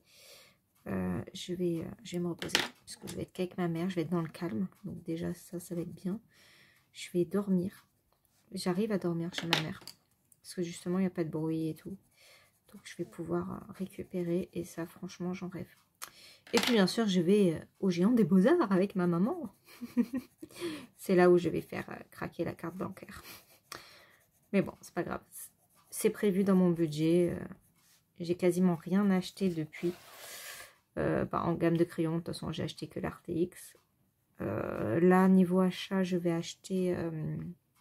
Je vais me reposer, parce que je vais être qu'avec ma mère, je vais être dans le calme. Donc déjà, ça va être bien. Je vais dormir. J'arrive à dormir chez ma mère, parce que justement, il n'y a pas de bruit et tout. Donc, je vais pouvoir récupérer, et ça, franchement, j'en rêve. Et puis, bien sûr, je vais au Géant des Beaux-Arts avec ma maman. C'est là où je vais faire craquer la carte bancaire. Mais bon, c'est pas grave. C'est prévu dans mon budget. J'ai quasiment rien acheté depuis. En gamme de crayons, de toute façon, j'ai acheté que l'RTX. Là, niveau achat, je vais acheter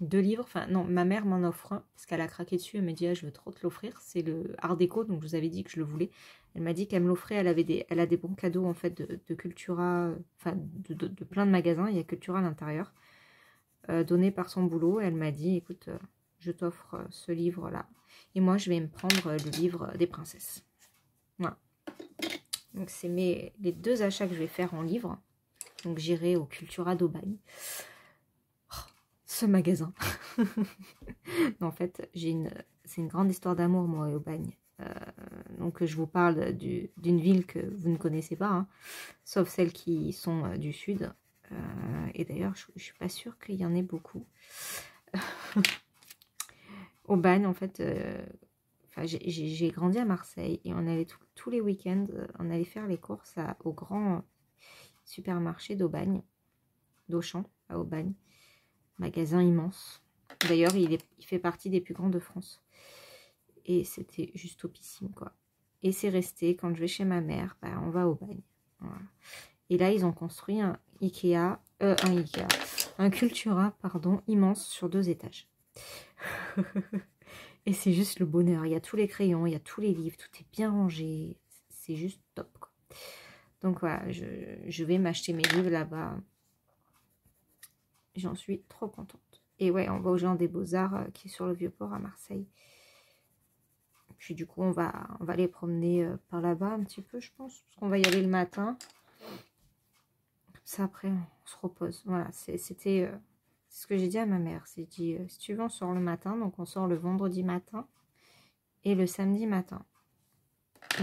2 livres. Enfin, non, ma mère m'en offre un parce qu'elle a craqué dessus. Elle m'a dit, ah, je veux trop te l'offrir. C'est le Art Déco, donc je vous avais dit que je le voulais. Elle m'a dit qu'elle me l'offrait. Elle a des bons cadeaux en fait de Cultura, enfin de plein de magasins. Il y a Cultura à l'intérieur, donné par son boulot. Elle m'a dit, écoute, je t'offre ce livre-là. Et moi, je vais me prendre le livre des princesses. Voilà. Donc, c'est les 2 achats que je vais faire en livre. Donc, j'irai au Cultura d'Aubagne. Oh, ce magasin. En fait, c'est une grande histoire d'amour, moi, à Aubagne. Donc je vous parle d'une ville que vous ne connaissez pas, hein, sauf celles qui sont du sud. Et d'ailleurs, je ne suis pas sûre qu'il y en ait beaucoup. Aubagne, en fait, j'ai grandi à Marseille et on allait tous les week-ends, on allait faire les courses au grand supermarché d'Aubagne, d'Auchan à Aubagne. Magasin immense. D'ailleurs, il fait partie des plus grands de France. Et c'était juste topissime, quoi. Et c'est resté, quand je vais chez ma mère, bah, on va au bagne. Voilà. Et là, ils ont construit un Cultura, pardon, immense sur 2 étages. Et c'est juste le bonheur. Il y a tous les crayons, il y a tous les livres, tout est bien rangé. C'est juste top, quoi. Donc voilà, je vais m'acheter mes livres là-bas. J'en suis trop contente. Et ouais, on va au Géant des Beaux-Arts qui est sur le Vieux-Port à Marseille. Puis du coup, on va aller promener par là-bas un petit peu, je pense. Parce qu'on va y aller le matin. Comme ça, après, on se repose. Voilà, c'était ce que j'ai dit à ma mère. C'est dit, si tu veux, on sort le matin. Donc, on sort le vendredi matin et le samedi matin.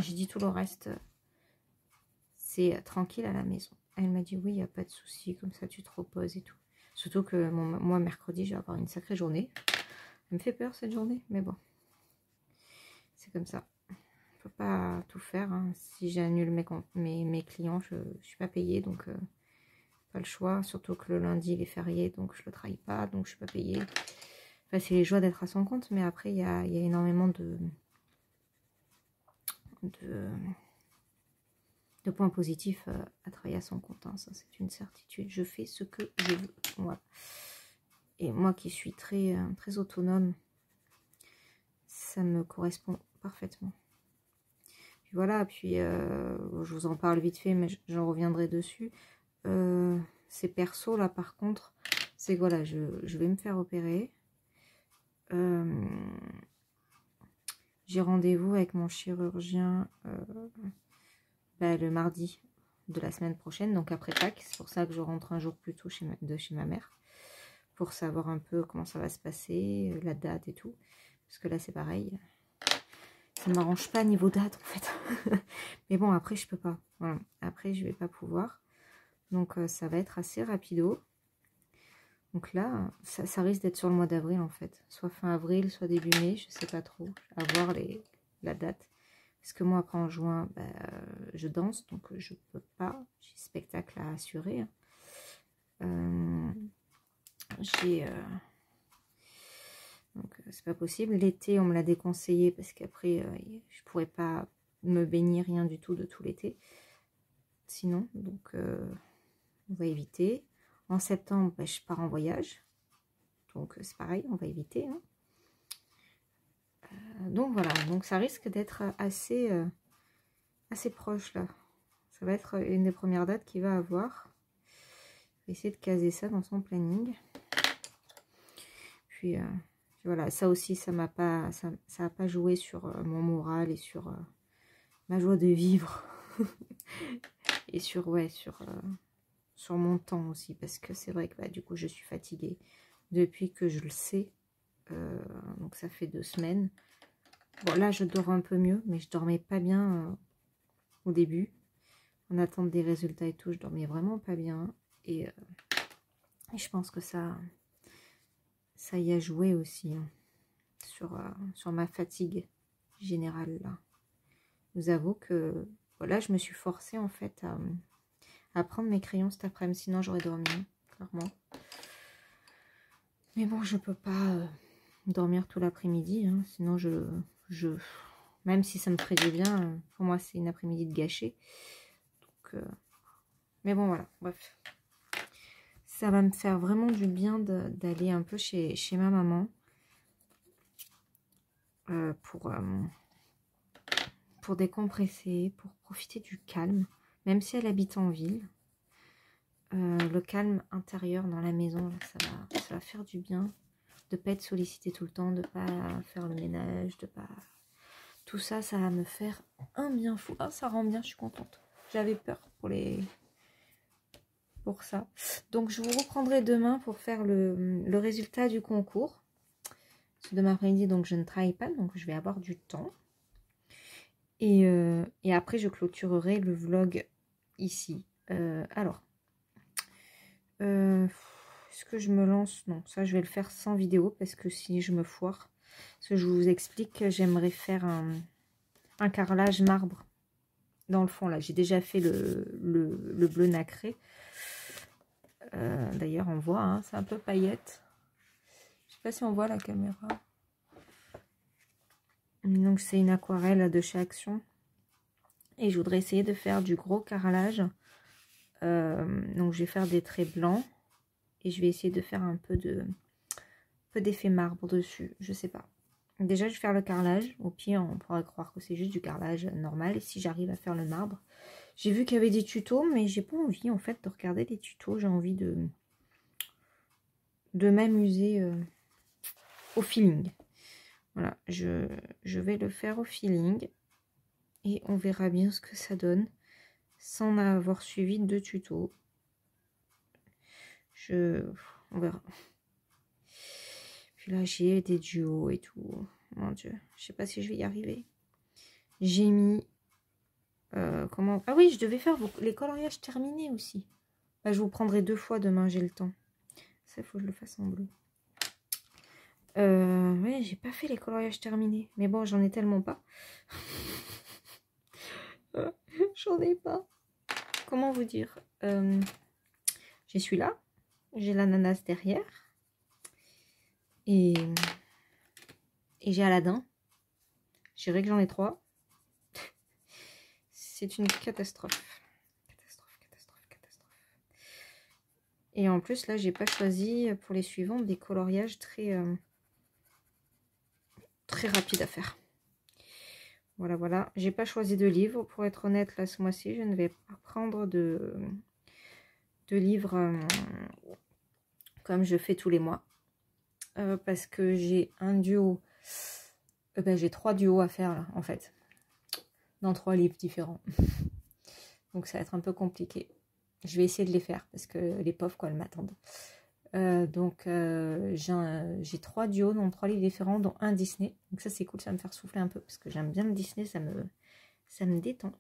J'ai dit tout le reste, c'est tranquille à la maison. Elle m'a dit, oui, il n'y a pas de souci. Comme ça, tu te reposes et tout. Surtout que moi, mercredi, je vais avoir une sacrée journée. Elle me fait peur, cette journée. Mais bon. C'est comme ça. On ne peut pas tout faire. Hein. Si j'annule mes clients, je ne suis pas payée. Donc, pas le choix. Surtout que le lundi, il est férié. Donc, je ne le trahis pas. Donc, je ne suis pas payée. Enfin, c'est les joies d'être à son compte. Mais après, il y a énormément de points positifs à travailler à son compte. Hein. Ça, c'est une certitude. Je fais ce que je veux. Voilà. Et moi qui suis très, très autonome, ça me correspond parfaitement. Puis voilà, puis je vous en parle vite fait, mais j'en reviendrai dessus. Ces persos là, par contre, c'est que voilà, je vais me faire opérer. J'ai rendez-vous avec mon chirurgien le mardi de la semaine prochaine, donc après Pâques. C'est pour ça que je rentre un jour plus tôt chez ma mère, pour savoir un peu comment ça va se passer, la date et tout. Parce que là, c'est pareil. Ça ne m'arrange pas niveau date, en fait. Mais bon, après, je peux pas. Voilà. Après, je vais pas pouvoir. Donc, ça va être assez rapido. Donc là, ça risque d'être sur le mois d'avril, en fait. Soit fin avril, soit début mai, je sais pas trop. À voir la date. Parce que moi, après, en juin, je danse. Donc, je peux pas. J'ai spectacle à assurer. Donc, c'est pas possible. L'été, on me l'a déconseillé parce qu'après, je pourrais pas me baigner rien du tout de tout l'été. Sinon, donc, on va éviter. En septembre, je pars en voyage. Donc, c'est pareil, on va éviter. Hein. Donc, voilà. Donc, ça risque d'être assez proche, là. Ça va être une des premières dates qu'il va avoir. Je vais essayer de caser ça dans son planning. Puis... voilà, ça aussi, ça n'a pas joué sur mon moral et sur ma joie de vivre. Et sur mon temps aussi. Parce que c'est vrai que du coup, je suis fatiguée. Depuis que je le sais. Donc, ça fait 2 semaines. Bon, là, je dors un peu mieux. Mais je dormais pas bien au début. En attente des résultats et tout, je dormais vraiment pas bien. Et je pense que ça y a joué aussi. Hein. Sur ma fatigue générale là. Je vous avoue que voilà, je me suis forcée en fait à prendre mes crayons cet après-midi, sinon j'aurais dormi, clairement. Mais bon, je peux pas dormir tout l'après-midi, hein, sinon même si ça me ferait du bien, pour moi c'est une après-midi de gâcher. Donc, mais bon voilà, bref. Ça va me faire vraiment du bien d'aller un peu chez ma maman. Pour décompresser, pour profiter du calme, même si elle habite en ville. Le calme intérieur dans la maison, ça va faire du bien. De ne pas être sollicité tout le temps, de ne pas faire le ménage, de pas... Tout ça, ça va me faire un bien fou. Ah, ça rend bien, je suis contente. J'avais peur pour ça. Donc, je vous reprendrai demain pour faire le résultat du concours. Demain après-midi, donc je ne travaille pas, donc je vais avoir du temps. Et après, je clôturerai le vlog ici. Alors, est-ce que je me lance? Non, ça, je vais le faire sans vidéo parce que si je me foire. Parce que je vous explique, j'aimerais faire un carrelage marbre dans le fond. Là, j'ai déjà fait le bleu nacré. D'ailleurs, on voit, hein, c'est un peu paillette. Je sais pas si on voit la caméra. Donc, c'est une aquarelle de chez Action. Et je voudrais essayer de faire du gros carrelage. Donc, je vais faire des traits blancs. Et je vais essayer de faire un peu d'effet marbre dessus. Je sais pas. Déjà, je vais faire le carrelage. Au pire, on pourrait croire que c'est juste du carrelage normal. Et si j'arrive à faire le marbre. J'ai vu qu'il y avait des tutos, mais j'ai pas envie, en fait, de regarder des tutos. J'ai envie de m'amuser au feeling. Voilà, je vais le faire au feeling. Et on verra bien ce que ça donne. Sans avoir suivi de tutos. On verra. Puis là, j'ai des duos et tout. Mon Dieu, je sais pas si je vais y arriver. J'ai mis... comment... Ah oui, je devais faire les coloriages terminés aussi. Bah, je vous prendrai 2 fois demain, j'ai le temps. Ça, il faut que je le fasse en bleu. Ouais, j'ai pas fait les coloriages terminés. Mais bon, j'en ai tellement pas. J'en ai pas. Comment vous dire? J'ai celui-là. J'ai l'ananas derrière. Et j'ai Aladdin. Je dirais que j'en ai 3. C'est une catastrophe. Catastrophe. Et en plus, là, j'ai pas choisi pour les suivants des coloriages très rapides à faire. Voilà. J'ai pas choisi de livre. Pour être honnête, là, ce mois-ci, je ne vais pas prendre de livres comme je fais tous les mois. Parce que j'ai un duo. J'ai 3 duos à faire, là, en fait. Dans 3 livres différents. Donc, ça va être un peu compliqué. Je vais essayer de les faire parce que les pauvres, quoi, elles m'attendent. J'ai 3 duos dans 3 livres différents, dont un Disney. Donc ça, c'est cool, ça va me faire souffler un peu parce que j'aime bien le Disney, ça me détend.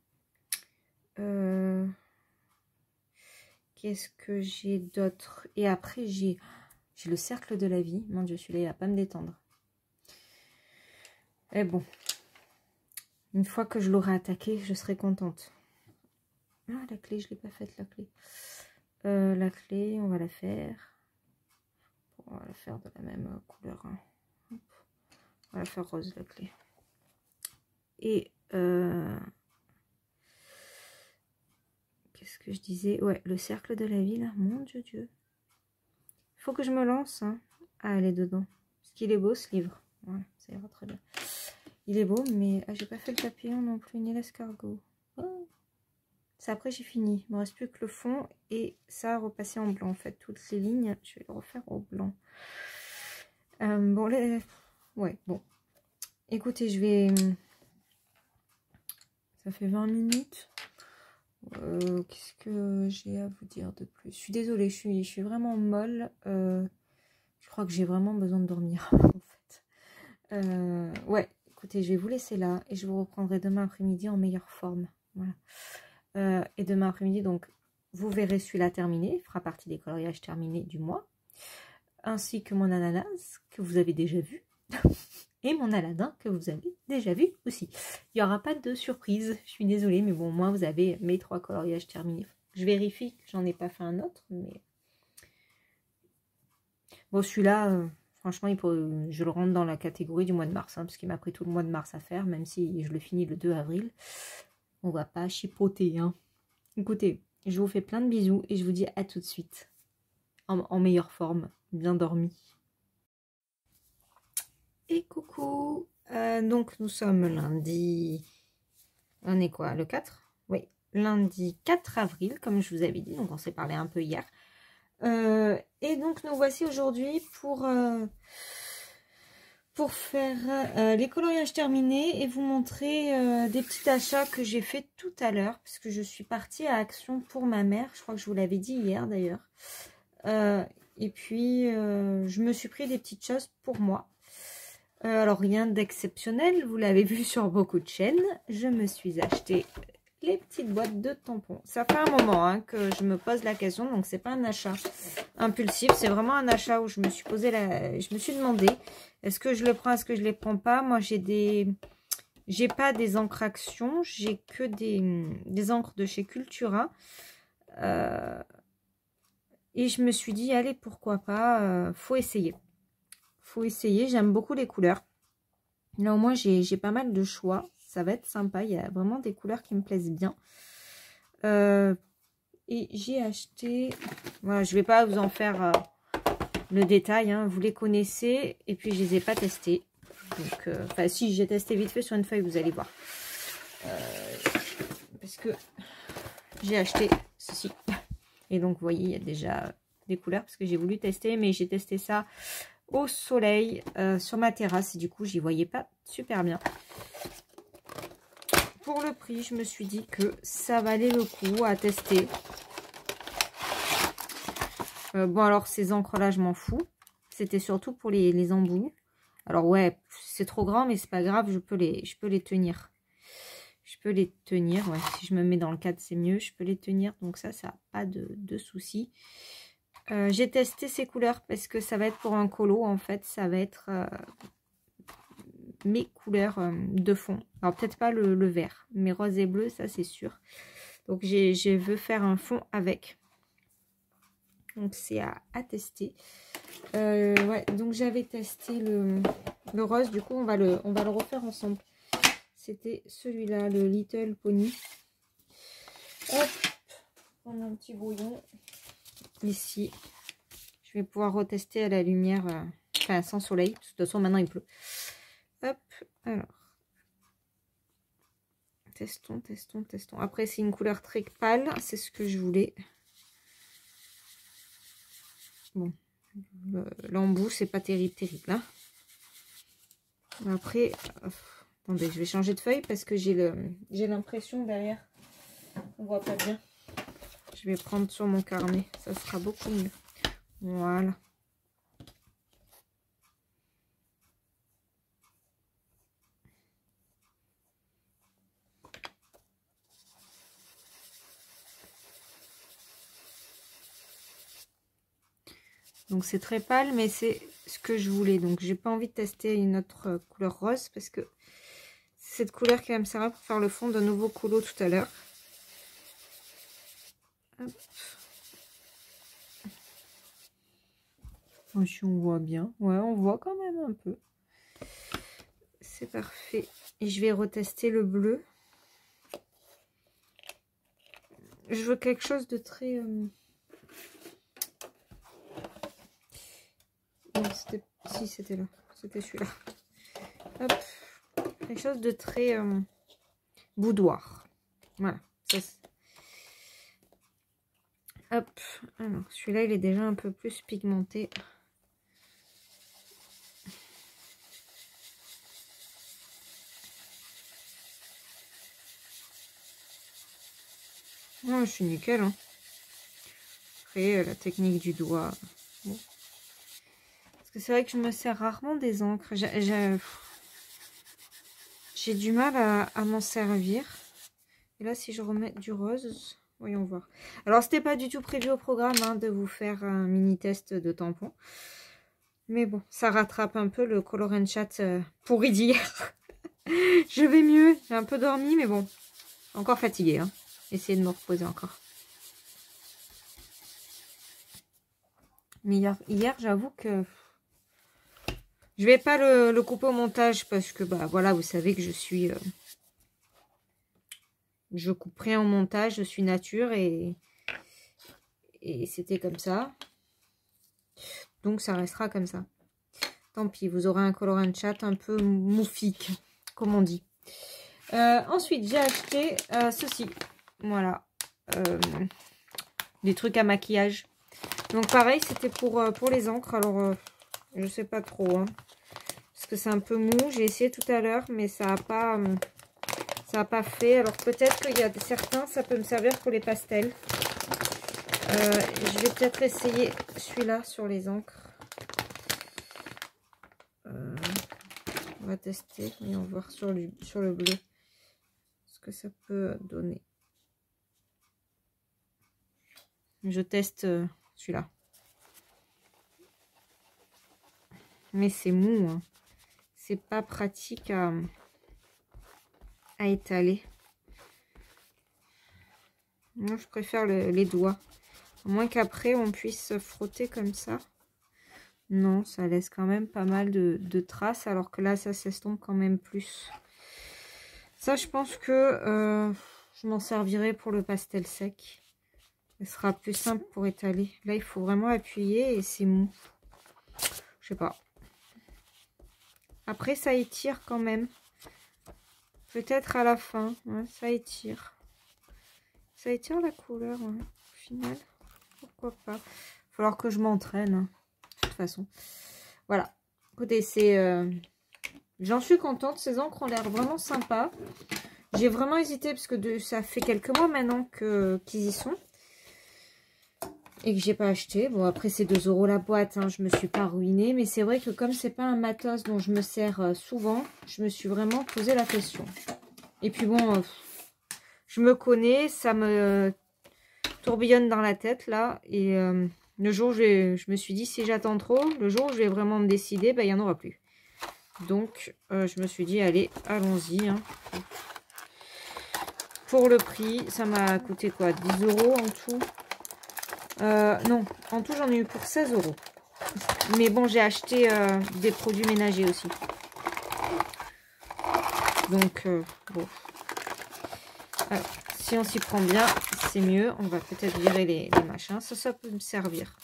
Qu'est-ce que j'ai d'autre? Et après, j'ai le cercle de la vie. Mon Dieu, celui-là, il va pas me détendre. Et bon, une fois que je l'aurai attaqué, je serai contente. Ah, la clé, je ne l'ai pas faite, la clé. La clé, on va la faire. On va la faire de la même couleur. Hein. On va la faire rose, la clé. Et qu'est-ce que je disais? Ouais, le cercle de la vie, là. Mon Dieu. Il faut que je me lance. Hein. Ah, elle est dedans. Parce qu'il est beau, ce livre. Ouais, ça ira très bien. Il est beau, mais j'ai pas fait le papillon non plus, ni l'escargot. Oh. Ça, après, j'ai fini. Il me reste plus que le fond et ça a repassé en blanc. En fait, toutes ces lignes, je vais les refaire au blanc. Bon, ouais, bon. Écoutez, je vais... Ça fait 20 minutes. Qu'est-ce que j'ai à vous dire de plus? Je suis désolée, je suis vraiment molle. Je crois que j'ai vraiment besoin de dormir, en fait. Ouais, écoutez, je vais vous laisser là et je vous reprendrai demain après-midi en meilleure forme. Voilà. Et demain après-midi, donc, vous verrez celui-là terminé. Il fera partie des coloriages terminés du mois. Ainsi que mon ananas, que vous avez déjà vu. Et mon Aladdin, que vous avez déjà vu aussi. Il n'y aura pas de surprise. Je suis désolée, mais bon, moi, vous avez mes 3 coloriages terminés. Je vérifie que j'en ai pas fait un autre, mais... Bon, celui-là, franchement, je le rentre dans la catégorie du mois de mars, hein, parce qu'il m'a pris tout le mois de mars à faire, même si je le finis le 2 avril. On va pas chipoter, hein. Écoutez, je vous fais plein de bisous et je vous dis à tout de suite. En meilleure forme, bien dormi. Et coucou. Donc, nous sommes lundi... On est quoi? Le 4? Oui, lundi 4 avril, comme je vous avais dit. Donc, on s'est parlé un peu hier. Et donc, nous voici aujourd'hui pour faire les coloriages terminés et vous montrer des petits achats que j'ai fait tout à l'heure. Parce que je suis partie à Action pour ma mère. Je crois que je vous l'avais dit hier d'ailleurs. Et puis, je me suis pris des petites choses pour moi. Alors rien d'exceptionnel, vous l'avez vu sur beaucoup de chaînes. Je me suis acheté les petites boîtes de tampons. Ça fait un moment hein, que je me pose la question, donc c'est pas un achat impulsif, c'est vraiment un achat où je me suis je me suis demandé, est-ce que je le prends, est-ce que je les prends pas. Moi j'ai pas des encres Action, j'ai que des encres de chez Cultura. Et je me suis dit, allez, pourquoi pas, faut essayer. Faut essayer, j'aime beaucoup les couleurs. Là au moins j'ai pas mal de choix, ça va être sympa, il y a vraiment des couleurs qui me plaisent bien. Et j'ai acheté, voilà, je vais pas vous en faire le détail, hein, vous les connaissez, et puis je les ai pas testés. Donc, enfin si, j'ai testé vite fait sur une feuille, vous allez voir. Parce que j'ai acheté ceci. Et donc vous voyez, il y a déjà des couleurs, parce que j'ai voulu tester, mais j'ai testé ça au soleil sur ma terrasse et du coup j'y voyais pas super bien. Pour le prix, je me suis dit que ça valait le coup à tester. Bon alors ces encres là je m'en fous, c'était surtout pour les embouts. Alors ouais, c'est trop grand mais c'est pas grave, je peux les tenir. Je peux les tenir, ouais, si je me mets dans le cadre c'est mieux, je peux les tenir, donc ça n'a pas de souci. J'ai testé ces couleurs parce que ça va être pour un colo en fait, ça va être mes couleurs de fond. Alors peut-être pas le vert, mais rose et bleu, ça c'est sûr. Donc je veux faire un fond avec. Donc c'est à tester. Ouais, donc j'avais testé le rose, du coup on va le refaire ensemble. C'était celui-là, le Little Pony. Hop, on a un petit brouillon ici. Je vais pouvoir retester à la lumière, enfin sans soleil. De toute façon, maintenant il pleut. Hop, alors. Testons. Après, c'est une couleur très pâle. C'est ce que je voulais. Bon, l'embout, c'est pas terrible. Hein. Après, attendez, je vais changer de feuille parce que j'ai l'impression derrière, on voit pas bien. Je vais prendre sur mon carnet, ça sera beaucoup mieux. Voilà. Donc c'est très pâle, mais c'est ce que je voulais. Donc j'ai pas envie de tester une autre couleur rose parce que c'est cette couleur qui va me servir pour faire le fond d'un nouveau colo tout à l'heure. Si on voit bien. Ouais, on voit quand même un peu. C'est parfait. Et je vais retester le bleu. Je veux quelque chose de très... Non, si, c'était là. C'était celui-là. Hop. Quelque chose de très boudoir. Voilà. Ça, hop. Alors, celui-là, il est déjà un peu plus pigmenté. Non, je suis nickel. Hein. Après, la technique du doigt. Bon. Parce que c'est vrai que je me sers rarement des encres. J'ai du mal à m'en servir. Et là, si je remets du rose, voyons voir. Alors, c'était pas du tout prévu au programme hein, de vous faire un mini test de tampon. Mais bon, ça rattrape un peu le Color & Chat pourri d'hier. Je vais mieux. J'ai un peu dormi, mais bon. Encore fatiguée. Hein. Essayez de me reposer encore. Mais hier j'avoue que je vais pas le couper au montage parce que bah voilà, vous savez que je suis je coupe rien au montage, je suis nature et c'était comme ça. Donc ça restera comme ça. Tant pis, vous aurez un Color & Chat un peu mouffique, comme on dit. Ensuite, j'ai acheté ceci. Voilà. Des trucs à maquillage. Donc pareil, c'était pour les encres. Alors, je sais pas trop. Hein, parce que c'est un peu mou. J'ai essayé tout à l'heure, mais ça a pas fait. Alors peut-être qu'il y a certains, ça peut me servir pour les pastels. Je vais peut-être essayer celui-là sur les encres. On va tester et on va voir sur le bleu ce que ça peut donner. Je teste celui-là. Mais c'est mou, hein. C'est pas pratique à étaler. Moi, je préfère les doigts. À moins qu'après, on puisse frotter comme ça. Non, ça laisse quand même pas mal de traces. Alors que là, ça s'estompe quand même plus. Ça, je pense que je m'en servirai pour le pastel sec. Ce sera plus simple pour étaler. Là, il faut vraiment appuyer et c'est mou. Je sais pas. Après, ça étire quand même. Peut-être à la fin. Ouais, ça étire. Ça étire la couleur, ouais, au final. Pourquoi pas. Il va falloir que je m'entraîne. Hein, de toute façon. Voilà. Écoutez, c'est... J'en suis contente. Ces encres ont l'air vraiment sympas. J'ai vraiment hésité parce que ça fait quelques mois maintenant qu'ils y sont. Et que j'ai pas acheté. Bon, après, c'est 2 € la boîte. Hein, je me suis pas ruinée. Mais c'est vrai que comme c'est pas un matos dont je me sers souvent, je me suis vraiment posé la question. Et puis bon, je me connais. Ça me tourbillonne dans la tête, là. Et le jour où je me suis dit, si j'attends trop, le jour où je vais vraiment me décider, ben, il n'y en aura plus. Donc, je me suis dit, allez, allons-y. Hein. Pour le prix, ça m'a coûté quoi, 10 € en tout? Non, en tout j'en ai eu pour 16 €. Mais bon, j'ai acheté des produits ménagers aussi. Donc, bon. Alors, si on s'y prend bien, c'est mieux. On va peut-être virer les machins. Ça peut me servir.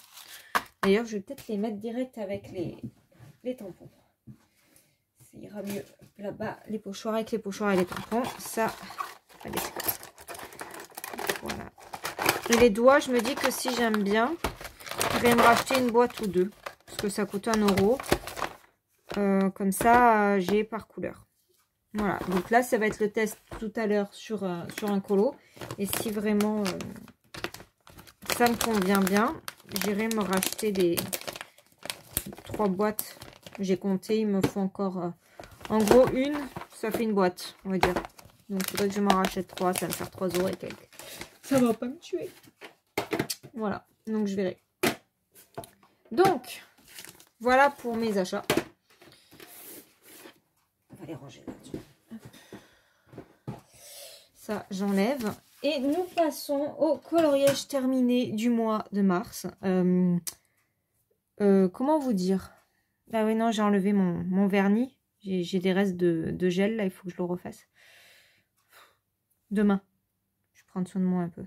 D'ailleurs, je vais peut-être les mettre direct avec les tampons. Ça ira mieux. Là-bas, les pochoirs avec les pochoirs et les tampons. Ça, allez, c'est comme ça. Voilà. Et les doigts, je me dis que si j'aime bien, je vais me racheter une boîte ou deux. Parce que ça coûte 1 €. Comme ça, j'ai par couleur. Voilà. Donc là, ça va être le test tout à l'heure sur un colo. Et si vraiment ça me convient bien, j'irai me racheter des 3 boîtes. J'ai compté, il me faut encore... en gros, une, ça fait une boîte, on va dire. Donc il faudrait que je m'en rachète 3, ça va me faire 3 € et quelques. Ça va pas me tuer. Voilà, donc je verrai. Donc, voilà pour mes achats. On va les ranger là-dessus. Ça, j'enlève. Et nous passons au coloriage terminé du mois de mars. Comment vous dire? Ah oui, non, j'ai enlevé mon vernis. J'ai des restes de gel, là, il faut que je le refasse. Demain. Je vais prendre soin de moi un peu.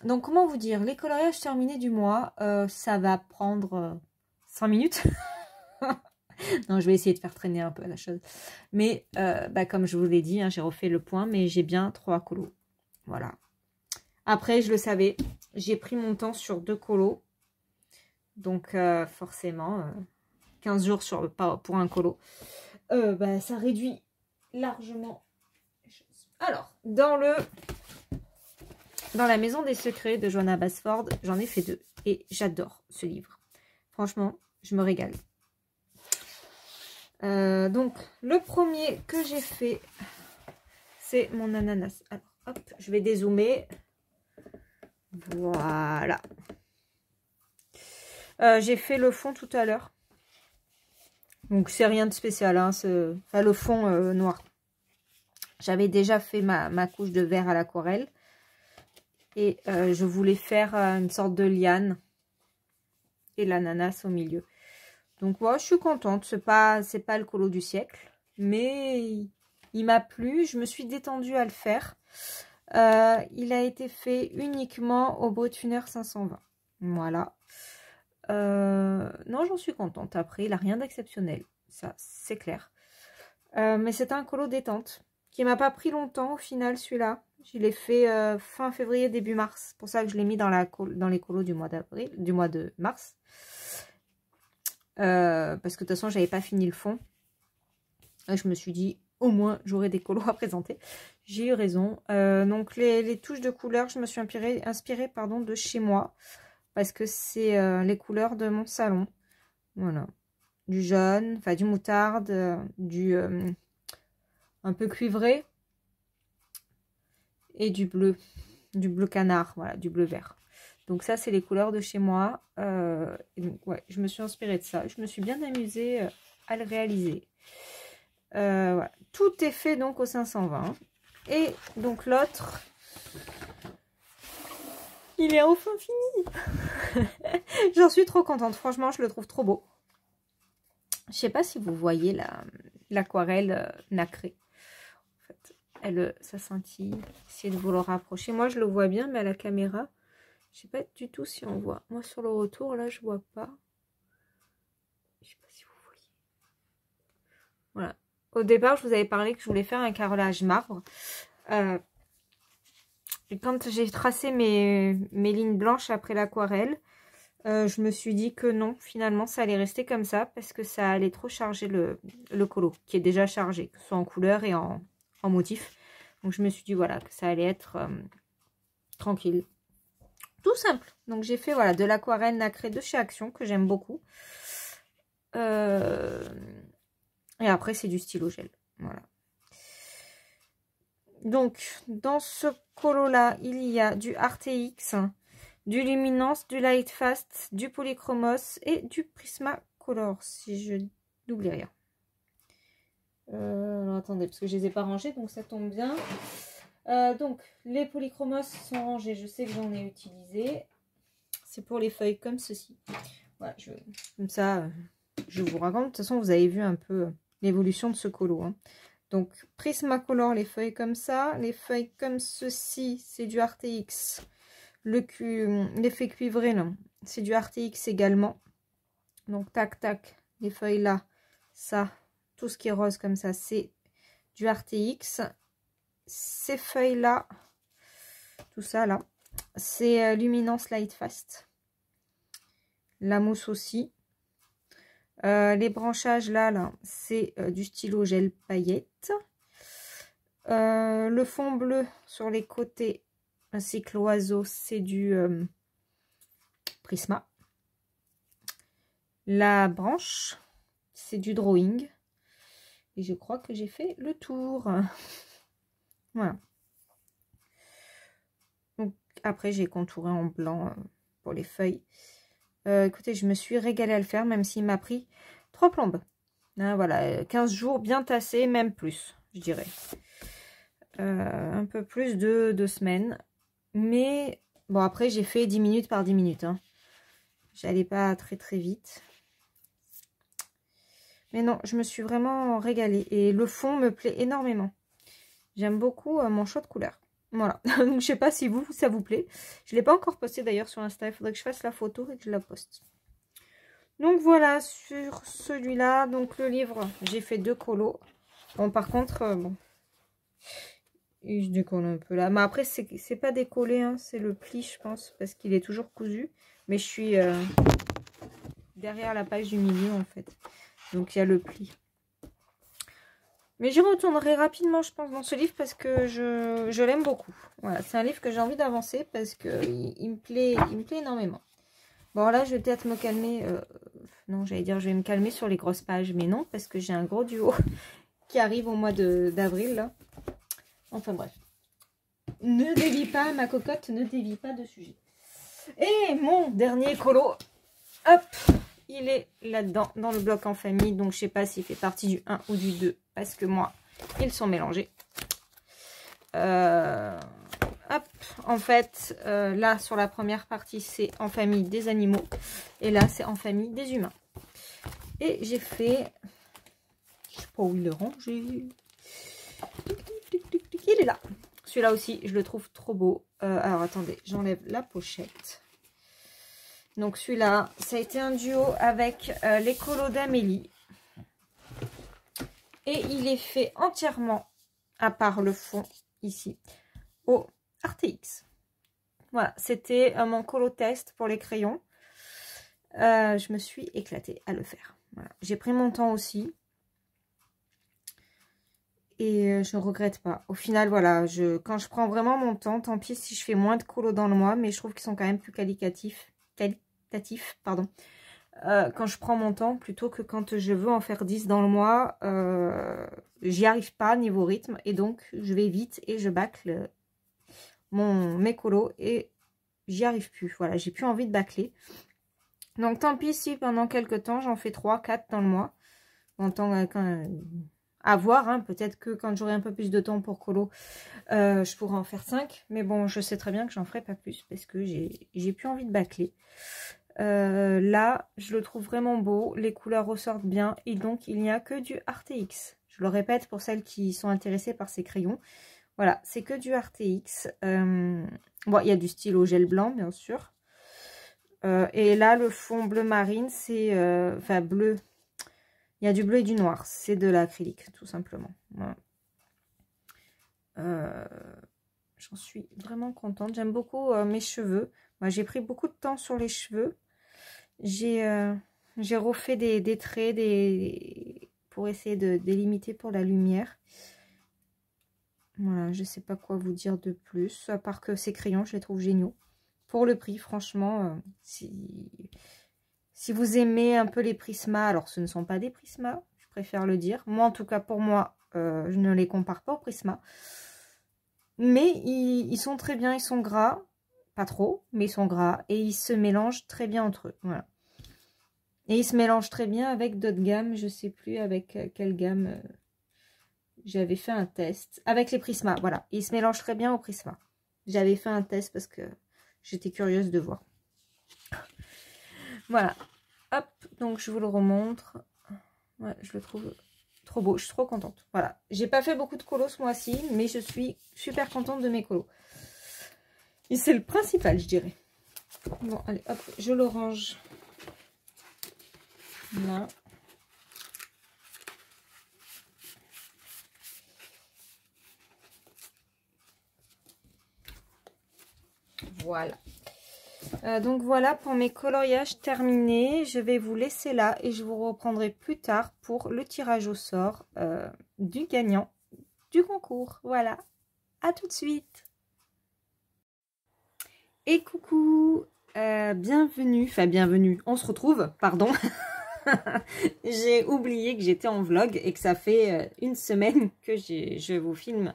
Donc, comment vous dire? Les coloriages terminés du mois, ça va prendre 5 minutes. Non, je vais essayer de faire traîner un peu la chose. Mais, comme je vous l'ai dit, hein, j'ai refait le point, mais j'ai bien 3 colos. Voilà. Après, je le savais, j'ai pris mon temps sur 2 colos. Donc, forcément, 15 jours pour un colo. Ça réduit largement les choses. Alors, dans la maison des secrets de Johanna Basford, j'en ai fait 2. Et j'adore ce livre. Franchement, je me régale. Donc, le premier que j'ai fait, c'est mon ananas. Alors, hop, je vais dézoomer. Voilà. J'ai fait le fond tout à l'heure. Donc, c'est rien de spécial. Hein, enfin, le fond noir. J'avais déjà fait ma couche de vert à l'aquarelle. Et je voulais faire une sorte de liane. Et l'ananas au milieu. Donc, moi, je suis contente. C'est pas le colo du siècle. Mais il m'a plu. Je me suis détendue à le faire. Il a été fait uniquement au Bottuner 520. Voilà. Non, j'en suis contente. Après, il n'a rien d'exceptionnel. Ça, c'est clair. Mais c'est un colo détente. Qui m'a pas pris longtemps au final, celui-là. Je l'ai fait fin février, début mars. C'est pour ça que je l'ai mis dans les colos du mois de mars. Parce que de toute façon, j'avais pas fini le fond. Et je me suis dit, au moins, j'aurai des colos à présenter. J'ai eu raison. Donc, les touches de couleurs, je me suis inspirée de chez moi. Parce que c'est les couleurs de mon salon. Voilà. du jaune, enfin du moutarde, un peu cuivré et du bleu canard, voilà, du bleu vert. Donc ça, c'est les couleurs de chez moi. Et donc, ouais, je me suis inspirée de ça. Je me suis bien amusée à le réaliser. Voilà. Tout est fait donc au 520. Et donc l'autre, il est enfin fini. J'en suis trop contente. Franchement, je le trouve trop beau. Je sais pas si vous voyez l'aquarelle nacrée. En fait, ça scintille. Essayez de vous le rapprocher. Moi, je le vois bien, mais à la caméra, je sais pas du tout si on voit. Moi, sur le retour, là, je vois pas. Je sais pas si vous voyez. Voilà. Au départ, je vous avais parlé que je voulais faire un carrelage marbre. Et quand j'ai tracé mes lignes blanches après l'aquarelle, je me suis dit que non, finalement, ça allait rester comme ça parce que ça allait trop charger le colo, qui est déjà chargé, que ce soit en couleur et en motif. Donc, je me suis dit, voilà, que ça allait être tranquille. Tout simple. Donc, j'ai fait, voilà, de l'aquarelle nacrée de chez Action, que j'aime beaucoup. Et après, c'est du stylo gel. Voilà. Donc, dans ce colo-là, il y a du RTX, du Luminance, du Lightfast, du Polychromos et du Prismacolor, si je n'oublie rien. Alors, attendez, parce que je ne les ai pas rangés, donc ça tombe bien. Donc, les Polychromos sont rangés. Je sais que j'en ai utilisé. C'est pour les feuilles comme ceci. Voilà, comme ça, je vous raconte. De toute façon, vous avez vu un peu l'évolution de ce colo, hein. Donc, Prismacolor, les feuilles comme ça. Les feuilles comme ceci, c'est du RTX. L'effet cuivré, là, c'est du RTX également. Donc, tac, tac, les feuilles là, ça, tout ce qui est rose comme ça, c'est du RTX. Ces feuilles-là, tout ça, là, c'est Luminance Lightfast. La mousse aussi. Les branchages là c'est du stylo gel paillettes. Le fond bleu sur les côtés ainsi que l'oiseau, c'est du Prisma. La branche, c'est du drawing. Et je crois que j'ai fait le tour. Voilà. Donc après, j'ai contouré en blanc pour les feuilles. Écoutez, je me suis régalée à le faire, même s'il m'a pris 3 plombes. Hein, voilà, 15 jours bien tassés, même plus, je dirais. Un peu plus de 2 semaines. Mais, bon, après, j'ai fait 10 minutes par 10 minutes. Hein. J'allais pas très très vite. Mais non, je me suis vraiment régalée. Et le fond me plaît énormément. J'aime beaucoup mon choix de couleur. Voilà. Donc, je sais pas si ça vous plaît. Je ne l'ai pas encore posté d'ailleurs sur Insta. Il faudrait que je fasse la photo et que je la poste. Donc, voilà, sur celui-là. Donc, le livre, j'ai fait 2 colos. Bon, par contre, bon. Et je décolle un peu là. Mais après, c'est pas décollé. Hein, c'est le pli, je pense. Parce qu'il est toujours cousu. Mais je suis derrière la page du milieu, en fait. Donc, il y a le pli. Mais j'y retournerai rapidement, je pense, dans ce livre parce que je l'aime beaucoup. Voilà, c'est un livre que j'ai envie d'avancer parce qu'il me plaît énormément. Bon, là, je vais peut-être me calmer. Non, j'allais dire, je vais me calmer sur les grosses pages. Mais non, parce que j'ai un gros duo qui arrive au mois d'avril, là. Enfin, bref. Ne dévie pas, ma cocotte, ne dévie pas de sujet. Et mon dernier colo, hop, il est là-dedans, dans le bloc en famille. Donc, je sais pas s'il fait partie du 1 ou du 2. Parce que moi, ils sont mélangés. Hop, en fait, là, sur la première partie, c'est en famille des animaux. Et là, c'est en famille des humains. Et j'ai fait... Je sais pas où il est rangé. Il est là. Celui-là aussi, je le trouve trop beau. Alors, attendez, j'enlève la pochette. Donc, celui-là, ça a été un duo avec les colos d'Amélie. Et il est fait entièrement, à part le fond, ici, au RTX. Voilà, c'était mon colo test pour les crayons. Je me suis éclatée à le faire. Voilà. J'ai pris mon temps aussi. Et je ne regrette pas. Au final, voilà, quand je prends vraiment mon temps, tant pis si je fais moins de colos dans le mois, mais je trouve qu'ils sont quand même plus qualitatifs, pardon. quand je prends mon temps, plutôt que quand je veux en faire 10 dans le mois, j'y arrive pas niveau rythme, et donc je vais vite et je bâcle mes colos, et j'y arrive plus. Voilà, j'ai plus envie de bâcler. Donc tant pis si pendant quelques temps, j'en fais 3, 4 dans le mois. En temps, à voir, hein, peut-être que quand j'aurai un peu plus de temps pour colo, je pourrai en faire 5. Mais bon, je sais très bien que j'en ferai pas plus parce que j'ai plus envie de bâcler. Là, je le trouve vraiment beau. Les couleurs ressortent bien et donc il n'y a que du RTX. Je le répète pour celles qui sont intéressées par ces crayons. Voilà, c'est que du RTX. Bon, il y a du stylo gel blanc, bien sûr. Et là, le fond bleu marine, c'est... enfin, bleu. Il y a du bleu et du noir. C'est de l'acrylique, tout simplement. Voilà. J'en suis vraiment contente. J'aime beaucoup mes cheveux. Moi, j'ai pris beaucoup de temps sur les cheveux. J'ai refait des traits pour essayer de délimiter pour la lumière. Voilà, je sais pas quoi vous dire de plus. À part que ces crayons, je les trouve géniaux. Pour le prix, franchement, si vous aimez un peu les Prisma, alors ce ne sont pas des Prisma, je préfère le dire. Moi, en tout cas, pour moi, je ne les compare pas aux Prisma. Mais ils sont très bien, ils sont gras. Pas trop, mais ils sont gras. Et ils se mélangent très bien entre eux. Voilà. Et ils se mélangent très bien avec d'autres gammes. Je ne sais plus avec quelle gamme j'avais fait un test. Avec les Prisma, voilà. Et ils se mélangent très bien au Prisma. J'avais fait un test parce que j'étais curieuse de voir. Voilà. Hop, donc je vous le remontre. Ouais, je le trouve trop beau. Je suis trop contente. Voilà. J'ai pas fait beaucoup de colos ce mois-ci, mais je suis super contente de mes colos. Et c'est le principal, je dirais. Bon, allez, hop, je le range là. Voilà. Donc voilà pour mes coloriages terminés. Je vais vous laisser là et je vous reprendrai plus tard pour le tirage au sort du gagnant du concours. Voilà. À tout de suite. Et coucou, bienvenue, enfin bienvenue, on se retrouve, pardon. J'ai oublié que j'étais en vlog et que ça fait une semaine que je vous filme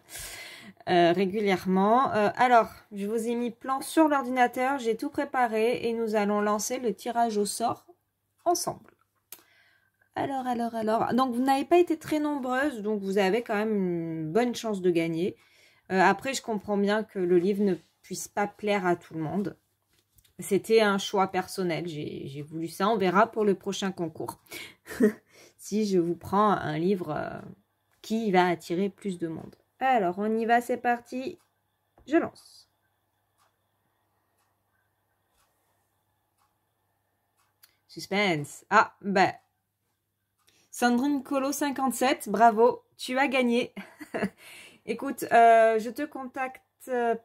régulièrement. Alors, je vous ai mis plan sur l'ordinateur, j'ai tout préparé et nous allons lancer le tirage au sort ensemble. Alors, donc vous n'avez pas été très nombreuses, donc vous avez quand même une bonne chance de gagner. Après, je comprends bien que le livre ne puisse pas plaire à tout le monde. C'était un choix personnel, j'ai voulu ça, on verra pour le prochain concours. Si je vous prends un livre qui va attirer plus de monde. Alors, on y va, c'est parti, je lance. Suspense. Ah, ben, Sandrine Colo 57, bravo, tu as gagné. Écoute, je te contacte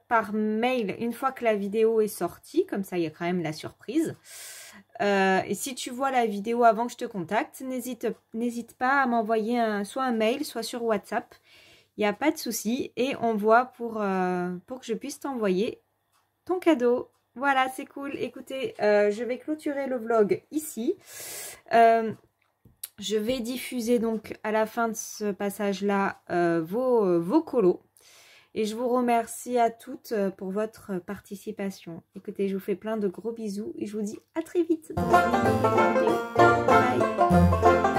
par mail une fois que la vidéo est sortie, comme ça il y a quand même la surprise. Et si tu vois la vidéo avant que je te contacte, n'hésite pas à m'envoyer soit un mail, soit sur WhatsApp. Il n'y a pas de souci et on voit pour que je puisse t'envoyer ton cadeau. Voilà, c'est cool. Écoutez, je vais clôturer le vlog ici. Je vais diffuser donc à la fin de ce passage-là vos colos. Et je vous remercie à toutes pour votre participation. Écoutez, je vous fais plein de gros bisous et je vous dis à très vite dans une nouvelle vidéo. Bye!